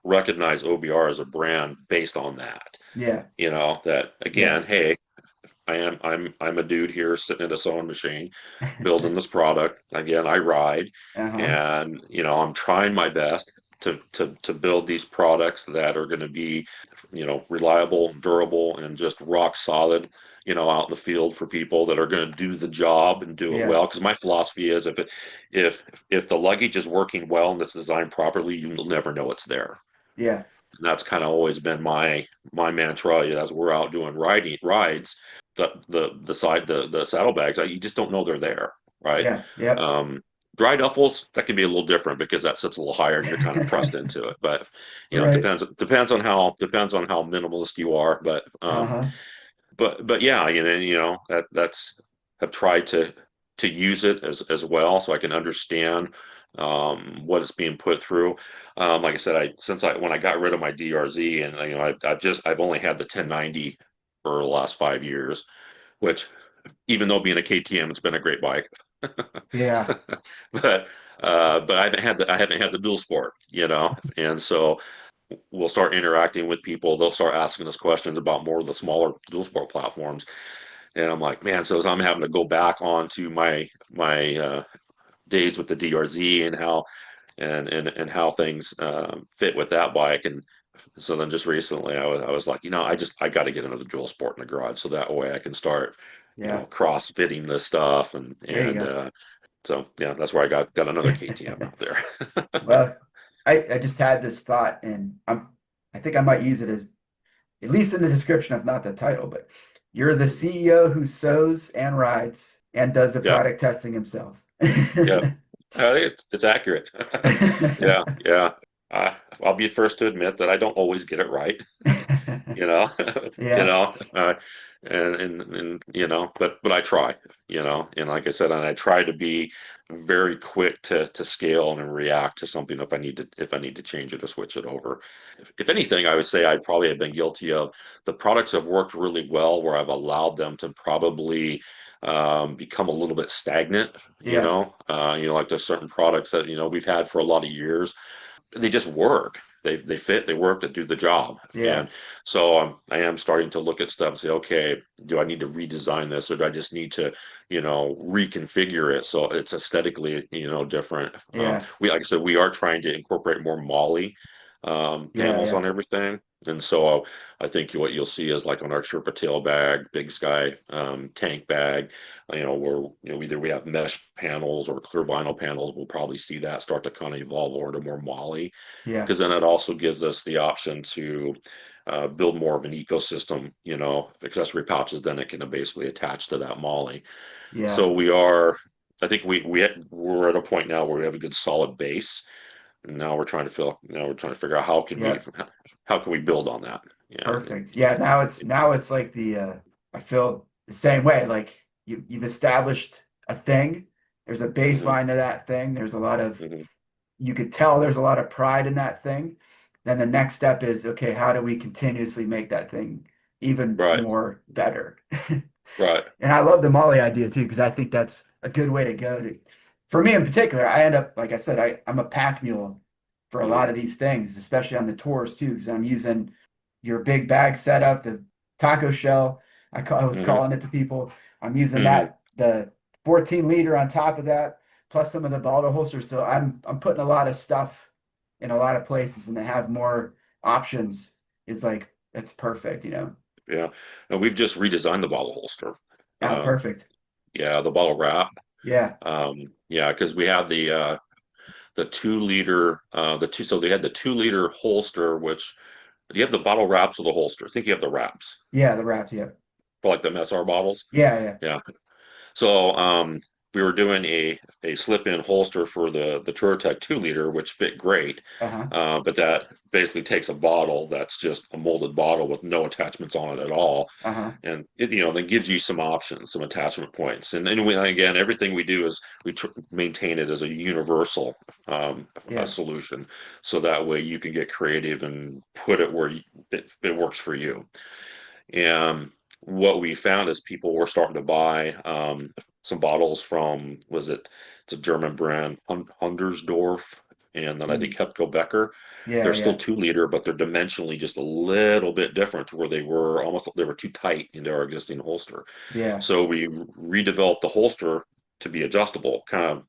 recognize OBR as a brand based on that. yeah, That yeah. again, hey, I'm a dude here sitting at a sewing machine building this product. Again, I ride, Uh-huh. and I'm trying my best to build these products that are going to be, reliable, durable, and just rock solid, out in the field for people that are going to do the job and do it Yeah, well. Because my philosophy is, if if the luggage is working well and it's designed properly, you'll never know it's there. yeah, And that's kind of always been my mantra as we're out doing rides. The saddlebags, you just don't know they're there, right? yeah, yep. Um, Dry duffels, that can be a little different because that sits a little higher and you're kind of pressed into it. But it Right. depends on how minimalist you are. Uh-huh. But yeah, that's I've tried to use it as well, so I can understand what it's being put through. Like I said, when I got rid of my DRZ, and I've only had the 1090 for the last 5 years, which, even though being a KTM, it's been a great bike. Yeah, but I haven't had the dual sport, and so we'll start interacting with people. They'll start asking us questions about more of the smaller dual sport platforms, and I'm like, man, so I'm having to go back onto my days with the DRZ, and how things fit with that bike. And so then just recently I was like, I got to get another dual sport in the garage, so that way I can start, yeah. cross fitting this stuff. and There you and go. uh so yeah, that's where I got another KTM out there. Well, I just had this thought, and I think I might use it as, at least in the description, if not the title, but you're the CEO who sews and rides and does the Yeah, product testing himself. yeah. I think it's accurate. Yeah, yeah. I'll be first to admit that I don't always get it right. you know, you Yeah, know, uh, and but I try, and like I said, and I try to be very quick to scale and react to something if I need to change it or switch it over. If anything, I would say I probably have been guilty of the products have worked really well where I've allowed them to probably become a little bit stagnant. yeah, Like there's certain products that we've had for a lot of years, they just work. They fit, they work, they do the job. yeah, And so I am starting to look at stuff and say, okay, do I need to redesign this, or do I just need to, reconfigure it so it's aesthetically, different? yeah, Like I said, we are trying to incorporate more Molly yeah, panels yeah, on everything. And so I think what you'll see is, like on our Sherpa tail bag, Big Sky tank bag, where either we have mesh panels or clear vinyl panels. We'll probably see that start to kind of evolve over to more Molly, yeah, because then it also gives us the option to build more of an ecosystem. Accessory pouches, then it can basically attach to that Molly. yeah, So we are. I think we're at a point now where we have a good solid base, and now we're trying to figure out yeah. how can we build on that. Yeah. Perfect. Yeah, now it's like I feel the same way. Like you've established a thing. There's a hmm baseline to that thing. hmm You could tell there's a lot of pride in that thing. Then the next step is, okay, how do we continuously make that thing even Right. more better? Right. And I love the Molly idea too, because I think that's a good way to go. For me in particular, I end up, like I said, I'm a pack mule for a lot hmm of these things, especially on the tours too, because I'm using your big bag setup, the taco shell. I was hmm calling it to people. I'm using hmm the 14 liter on top of that, plus some of the Baldo holsters. So I'm putting a lot of stuff in a lot of places, and to have more options is like, it's perfect. Yeah, and we've just redesigned the bottle holster. Oh, Um, perfect. yeah, the bottle wrap. Yeah. Yeah, because we had the 2 liter, so they had the 2 liter holster, which you have the bottle wraps or the holster. I think you have the wraps Yeah, the wraps, yeah. for like the MSR bottles. Yeah, yeah. Yeah. So we were doing a slip-in holster for the TourTech 2 liter, which fit great. Uh-huh. But that basically takes a bottle that's just a molded bottle with no attachments on it at all, Uh-huh. and it, then gives you some options, some attachment points. And again, everything we do is we maintain it as a universal Yeah. solution, so that way you can get creative and put it where it works for you. And what we found is people were starting to buy some bottles from, it's a German brand, Hundersdorf, and then I think Mm. Hepco Becker. Yeah, They're still yeah. 2 liter, but they're dimensionally just a little bit different to where they were too tight into our existing holster. Yeah. So we redeveloped the holster to be adjustable, kind of,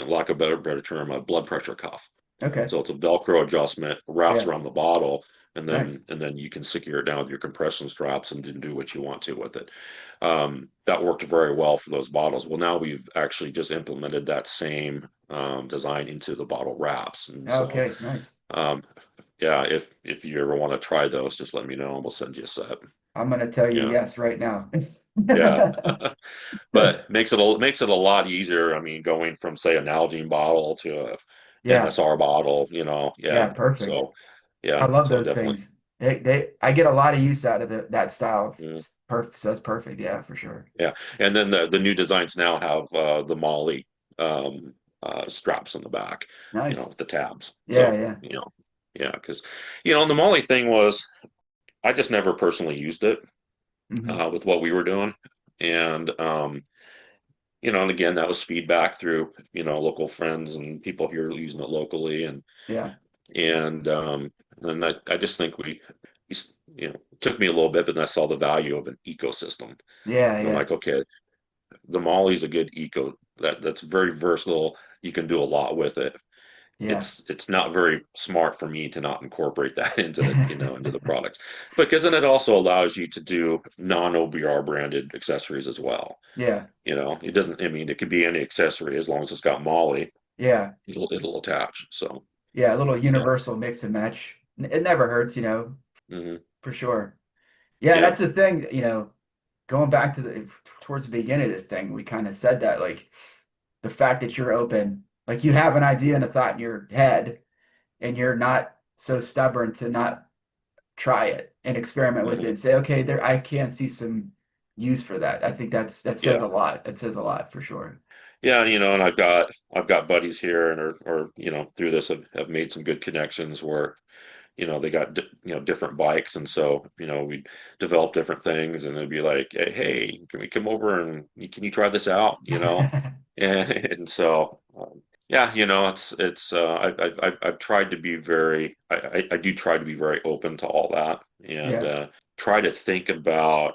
lack of a better term, a blood pressure cuff. Okay. So it's a Velcro adjustment, wraps Yeah. around the bottle, and Nice. then you can secure it down with your compression straps and then do what you want to with it. That worked very well for those bottles. Well, now we've actually just implemented that same design into the bottle wraps, and so Okay, nice. um, yeah, if you ever want to try those, just let me know and we'll send you a set. I'm gonna tell you Yeah, yes right now. yeah. But makes it a lot easier. I mean, going from say a Nalgene bottle to a Yeah, MSR bottle, yeah, yeah. perfect. So I yeah, love so those things. definitely. I get a lot of use out of that style. Yeah, Perfect. So that's perfect. Yeah, for sure. yeah. And then the new designs now have the Molly um, straps on the back, Nice. with the tabs. Yeah, So yeah. yeah, because and the Molly thing was I just never personally used it Hmm. with what we were doing, and and again that was feedback through local friends and people here using it locally, Yeah. and I just think it took me a little bit, but then I saw the value of an ecosystem. Yeah, And I'm yeah. like, okay, the Molly's a good that's very versatile. You can do a lot with it. Yeah. It's not very smart for me to not incorporate that into the products, because then it also allows you to do non-OBR branded accessories as well. Yeah. It doesn't, I mean, it could be any accessory as long as it's got Molly, Yeah. it'll attach. So Yeah. A little yeah. universal mix and match. It never hurts, Hmm. for sure. Yeah, and Yeah. that's the thing, going back to towards the beginning of this thing, we kind of said that, like, the fact that you're open, like, you have an idea and a thought in your head, and you're not so stubborn to not try it and experiment with it Hmm. and say, okay, there, I can see some use for that. I think that says Yeah. a lot. It says a lot for sure. Yeah, and I've got buddies here and or through this have made some good connections where they got different bikes, and so we develop different things, and it'd be like, hey, can we come over and can you try this out, and so yeah, I've tried to be I do try to be very open to all that, and Yeah, try to think about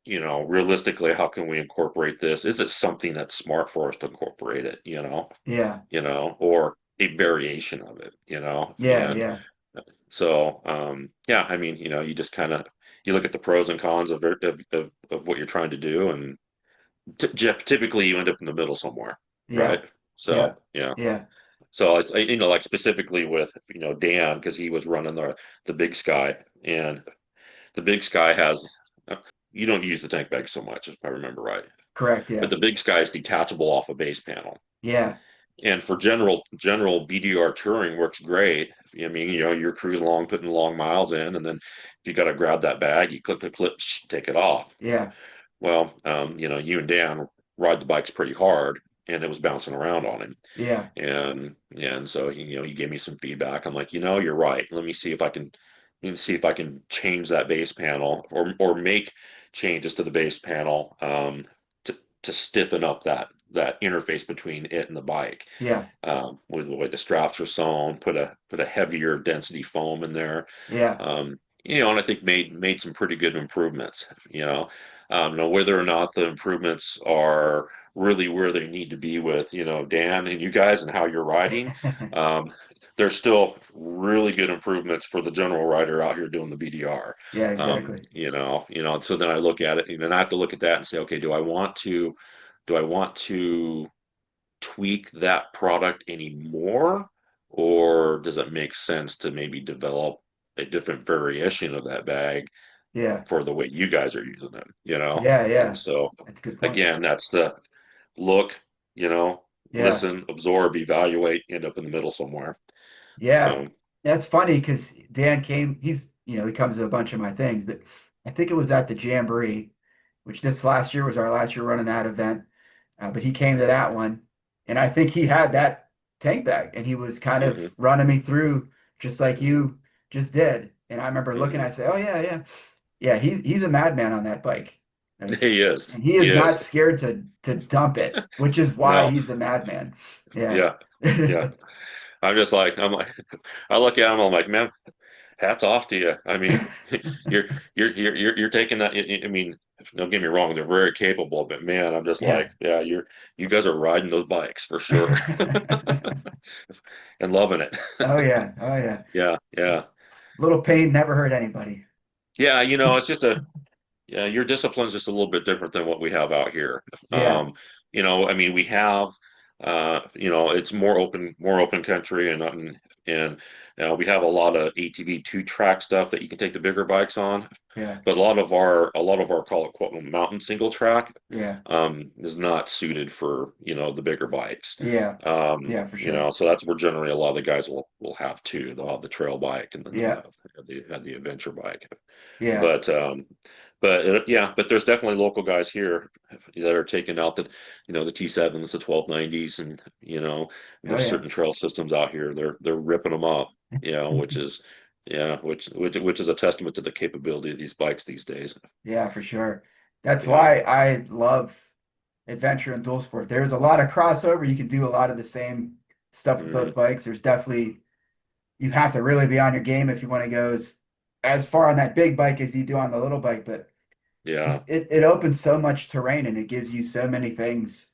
realistically, how can we incorporate this? Is it something that's smart for us to incorporate it, yeah, or a variation of it, yeah, and yeah, so, yeah, I mean, you just kind of you look at the pros and cons of what you're trying to do, and typically you end up in the middle somewhere, yeah, right? yeah, So, yeah. yeah. So it's like specifically with Dan, because he was running the Big Sky, and the Big Sky has you don't use the tank bag so much, if I remember right, Correct. but Yeah, the Big Sky is detachable off a base panel. yeah, And for general BDR touring works great. I mean, you're cruising along, putting long miles in, and then if you got to grab that bag, you click the clip, take it off. yeah, Well, you and Dan ride the bikes pretty hard, and it was bouncing around on him. yeah, And so he gave me some feedback. I'm like, you're right. Let me see if I can, change that base panel, or make changes to the base panel, to stiffen up that interface between it and the bike, yeah, with the way the straps are sewn, put a heavier density foam in there, yeah, and I think made some pretty good improvements. Now whether or not the improvements are really where they need to be with Dan and you guys and how you're riding, um, there's still really good improvements for the general rider out here doing the BDR. Yeah, exactly. So then I look at it, and then I have to look at that and say, okay, do I want to tweak that product anymore, or does it make sense to maybe develop a different variation of that bag Yeah. for the way you guys are using it, Yeah, And yeah. so That's a good point. again, that's the look, Yeah. listen, absorb, evaluate, end up in the middle somewhere. Yeah. So, That's funny because Dan came, he comes to a bunch of my things, but I think it was at the Jamboree, which this last year was our last year running that event. But he came to that one, and I think he had that tank bag, and he was kind of hmm running me through just like you just did. And I remember looking, hmm I said, "Oh yeah, yeah, yeah." He's a madman on that bike, like, he is, and he he is is. not scared to dump it, which is why No, he's the madman. Yeah. yeah, yeah. I'm like, I look at him, I'm like, man, hats off to you. I mean, you're you're taking that. I mean, don't get me wrong, they're very capable, but man, I'm just Yeah. like, yeah, you guys are riding those bikes for sure, and loving it. Oh yeah. Oh yeah. Yeah, yeah, Little pain never hurt anybody. yeah. It's just yeah, your discipline's just a little bit different than what we have out here. Yeah. I mean, we have, it's more open country, and we have a lot of ATV two track stuff that you can take the bigger bikes on. Yeah. But a lot of our call it quote mountain single track, Yeah. is not suited for the bigger bikes. Yeah. Yeah, for sure. So that's where generally a lot of the guys will have two. They'll have the trail bike, and then they'll Yeah. have the adventure bike. Yeah. But yeah, but there's definitely local guys here that are taking out the T7s, the 1290s, and Oh there's yeah. certain trail systems out here. They're ripping them up, which is yeah, which is a testament to the capability of these bikes these days. Yeah, for sure. That's Yeah. why I love adventure and dual sport. There's a lot of crossover. You can do a lot of the same stuff with hmm both bikes. There's definitely you have to really be on your game if you want to go as far on that big bike as you do on the little bike, but just Yeah. it opens so much terrain and it gives you so many things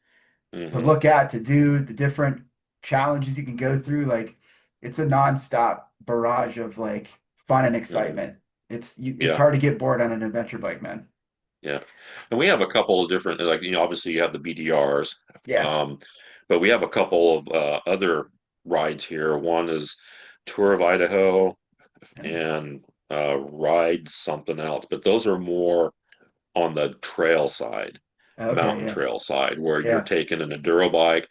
to hmm look at, to do, the different challenges you can go through. Like it's a nonstop barrage of like fun and hmm excitement. It's Yeah. hard to get bored on an adventure bike, man. Yeah. And we have a couple of different, like, obviously you have the BDRs, Yeah. um, but we have a couple of other rides here. One is Tour of Idaho and Ride something else, but those are more on the trail side, Okay, mountain yeah. trail side, where you're Yeah. taking an enduro bike,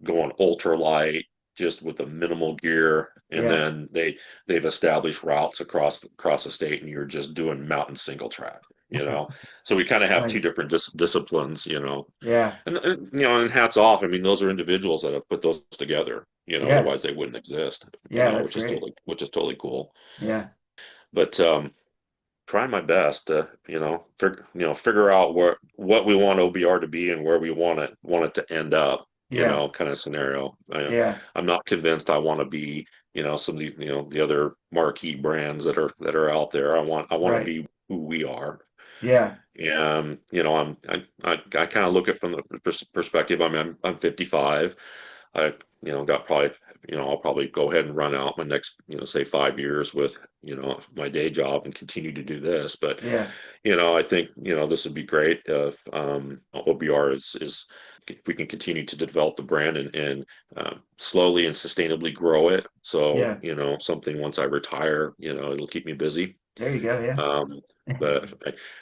going ultra light, just with a minimal gear, and Yeah. then they've established routes across the state, and you're just doing mountain single track. So we kind of have two Nice. different disciplines, Yeah. and hats off. I mean, those are individuals that have put those together. Yeah. Otherwise they wouldn't exist. Yeah, that's Which is great. totally cool. Yeah. But trying my best to figure out what we want OBR to be and where we want it to end up, Yeah. kind of scenario. Yeah. I'm not convinced I want to be some of the other marquee brands that are out there. I want to Right. be who we are. Yeah. And I kind of look at it from the perspective. I mean, I'm 55. I got probably I'll probably go ahead and run out my next say 5 years with my day job and continue to do this. But Yeah. I think this would be great if OBR is if we can continue to develop the brand and slowly and sustainably grow it. So Yeah. something once I retire, it'll keep me busy. There you go. Yeah. Um, but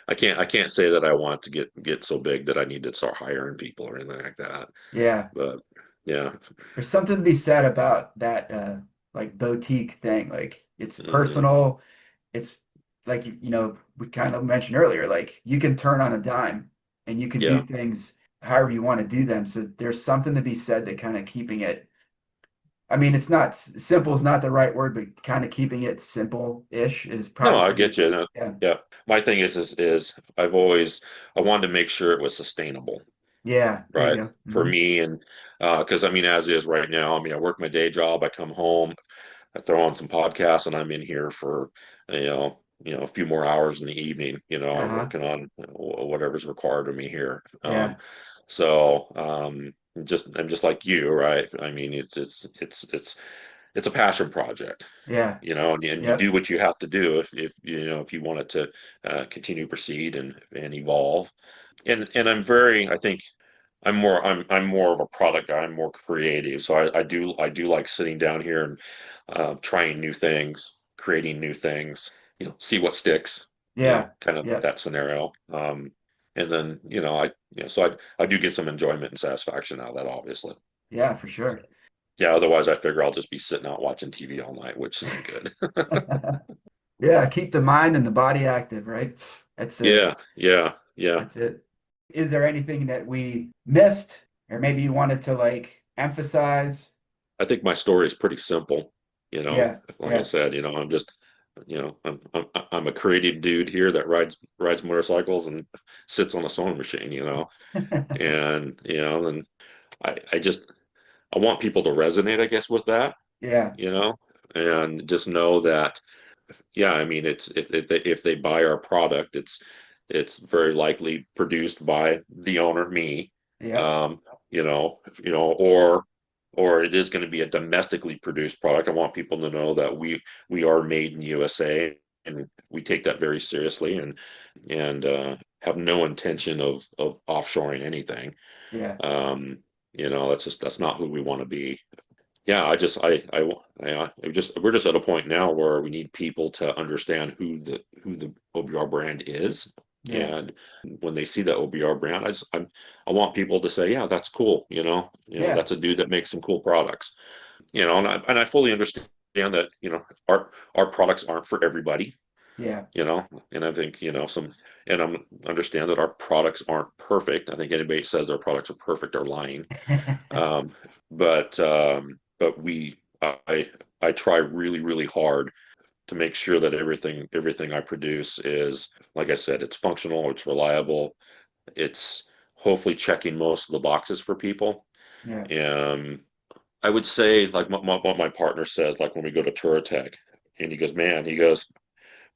I can't say that I want to get so big that I need to start hiring people or anything like that. Yeah. But yeah. There's something to be said about that like boutique thing. Like it's hmm personal. It's like we kind of mentioned earlier, like you can turn on a dime and you can Yeah. do things however you want to do them. So there's something to be said that kind of keeping it. I mean, it's not simple is not the right word, but kind of keeping it simple-ish is No, I probably get you. No, yeah. yeah. My thing is I wanted to make sure it was sustainable, Yeah, there you right? go. For Hmm. me, and because I mean, as is right now, I mean, I work my day job, I come home, I throw on some podcasts, and I'm in here for a few more hours in the evening. I'm Uh-huh. working on whatever's required of me here. Yeah. So I'm just like you, right? I mean, it's it's a passion project, Yeah. and you Yep. do what you have to do if if you want it to continue to proceed and evolve. And I think I'm more of a product guy. I'm more creative, so I do like sitting down here and trying new things, creating new things, see what sticks, Yeah. kind of Yep. that scenario. And then so I do get some enjoyment and satisfaction out of that, obviously. Yeah, for So, sure. yeah, otherwise I figure I'll just be sitting out watching TV all night, which isn't good. Yeah, keep the mind and the body active, right? That's it. Yeah, yeah, yeah. That's it. Is there anything that we missed or maybe you wanted to like emphasize? I think my story is pretty simple. Yeah. Like I Yeah. said, I'm just, I'm a creative dude here that rides motorcycles and sits on a sewing machine, and and I just I want people to resonate, I guess, with that, Yeah. you know, and just know that, yeah, I mean, it's if they buy our product, it's very likely produced by the owner, me, Yep. um, or it is going to be a domestically produced product. I want people to know that we are made in USA, and we take that very seriously, and have no intention of offshoring anything. Yeah. Um, that's not who we want to be. Yeah, we're just at a point now where we need people to understand who the OBR brand is, Yeah. and when they see the OBR brand, I want people to say, yeah, that's cool, Yeah. that's a dude that makes some cool products, and I fully understand that, our products aren't for everybody, Yeah. and I think, and I understand that our products aren't perfect. I think anybody that says their products are perfect are lying. Um, but I try really, really hard to make sure that everything I produce is, like I said, it's functional, it's reliable, it's hopefully checking most of the boxes for people. Yeah. And I would say, like what my partner says, like when we go to Touratech, and he goes, man, he goes,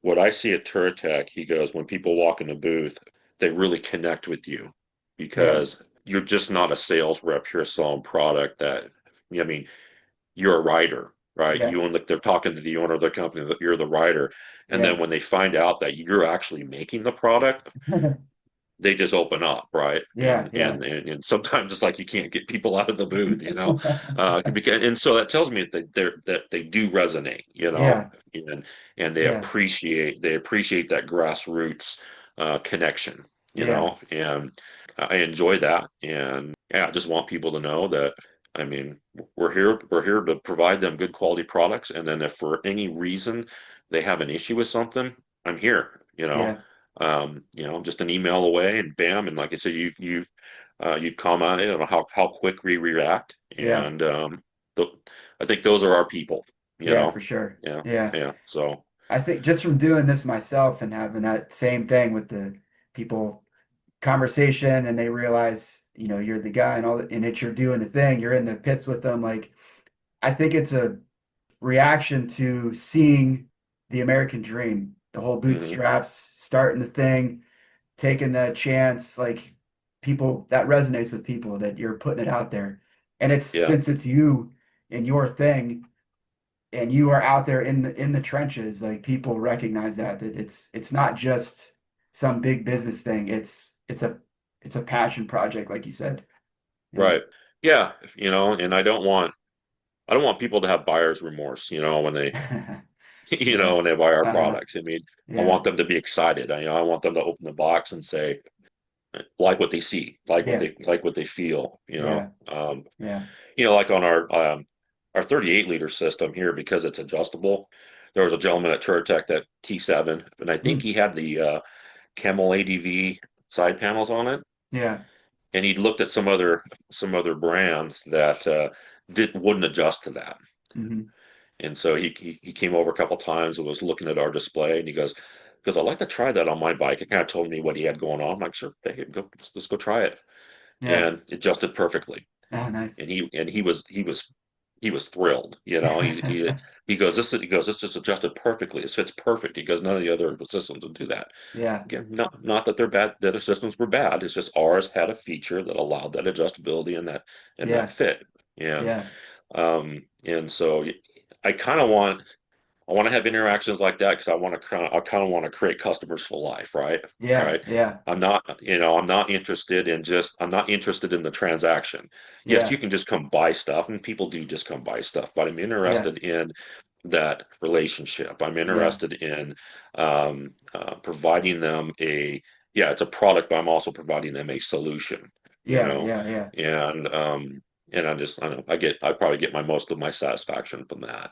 what I see at Touratech, he goes, when people walk in the booth, they really connect with you Yeah. because you're just not a sales rep. You're selling product that, I mean, you're a writer, right? Yeah. They're talking to the owner of the company that you're the writer. And Yeah. then when they find out that you're actually making the product, they just open up, right? Yeah. And Yeah. and and, and sometimes it's like you can't get people out of the booth, and so that tells me that they do resonate, Yeah. and they Yeah. appreciate that grassroots connection, Yeah. and I enjoy that, and yeah, I just want people to know that. I mean, we're here to provide them good quality products, and then if for any reason they have an issue with something, I'm here, Yeah. just an email away, and bam, and like I said, you've commented on how quick we react, Yeah. and th I think those are our people, you Yeah, know. for sure. Yeah, Yeah. yeah. So I think just from doing this myself and having that same thing with the people conversation and they realize, you're the guy and all that, and it's you're doing the thing, you're in the pits with them. Like, I think it's a reaction to seeing the American dream, the whole mhm, bootstraps, starting the thing, taking the chance, like people that resonates with people that you're putting it out there. And it's yeah, since it's you and your thing and you are out there in the trenches, like people recognize that it's not just some big business thing. It's a passion project, like you said. Yeah. right, yeah, and I don't want people to have buyer's remorse, when they Yeah. when they buy our Uh-huh. products. I mean, I Yeah. want them to be excited. I want them to open the box and say, like what they see, Yeah. like what they feel. Yeah. Yeah. Like on our 38-liter system here, because it's adjustable. There was a gentleman at Turatech that T7, and I think Mm. he had the Camel ADV side panels on it, Yeah. and he'd looked at some other brands that wouldn't adjust to that. Hmm. And so he came over a couple times and was looking at our display, and he goes, I'd like to try that on my bike. It kind of told me what he had going on. I'm like, sure, hey, let's go try it. Yeah. And it adjusted perfectly. Oh, nice. And he was thrilled. He goes, this just adjusted perfectly. This fits perfect. He goes, none of the other systems would do that. Yeah. Again, not that they're bad, the other systems were bad. It's just ours had a feature that allowed that adjustability and that Yeah. fit. And Yeah. and so I kind of want I want to have interactions like that because I kind of want to create customers for life, right? Yeah, Right. yeah, I'm not interested in the transaction. Yes, yeah, you can just come buy stuff, and people do just come buy stuff, but I'm yeah, interested in that relationship. I'm yeah, interested in providing them yeah, it's a product, but I'm also providing them a solution, you yeah, know, yeah, yeah. and I don't know, I probably get most of my satisfaction from that.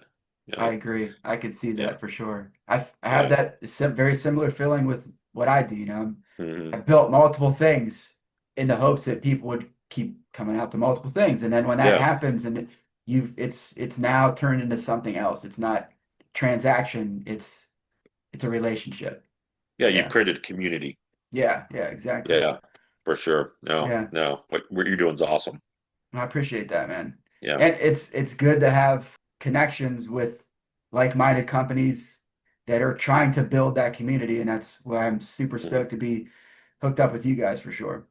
I Yeah. agree. I could see Yeah. that for sure. I have Yeah. that very similar feeling with what I do. Hmm. I've built multiple things in the hopes that people would keep coming out to multiple things, and then when that Yeah. happens, and it's now turned into something else. It's not transaction. It's a relationship. Yeah. You've Yeah, created a community. yeah, yeah. Exactly. Yeah. For sure. No, Yeah. no. What you're doing is awesome. I appreciate that, man. Yeah. And it's good to have connections with like-minded companies that are trying to build that community, and that's why I'm super Mhm. stoked to be hooked up with you guys for sure.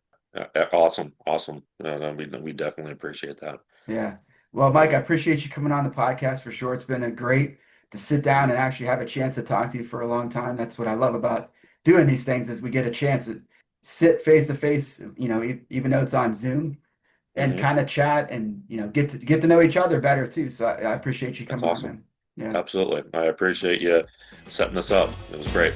Awesome. Awesome. No, no, we definitely appreciate that. Yeah. Well, Mike, I Yeah. appreciate you coming on the podcast for sure. It's been a great to sit down Mhm. and actually have a chance to talk to you for a long time. That's what I love about doing these things is we get a chance to sit face to face, even though it's on Zoom and Mhm. kind of chat and get to know each other better too. So I appreciate you That's coming on, awesome. man. Yeah. Absolutely. I appreciate you setting this up. It was great.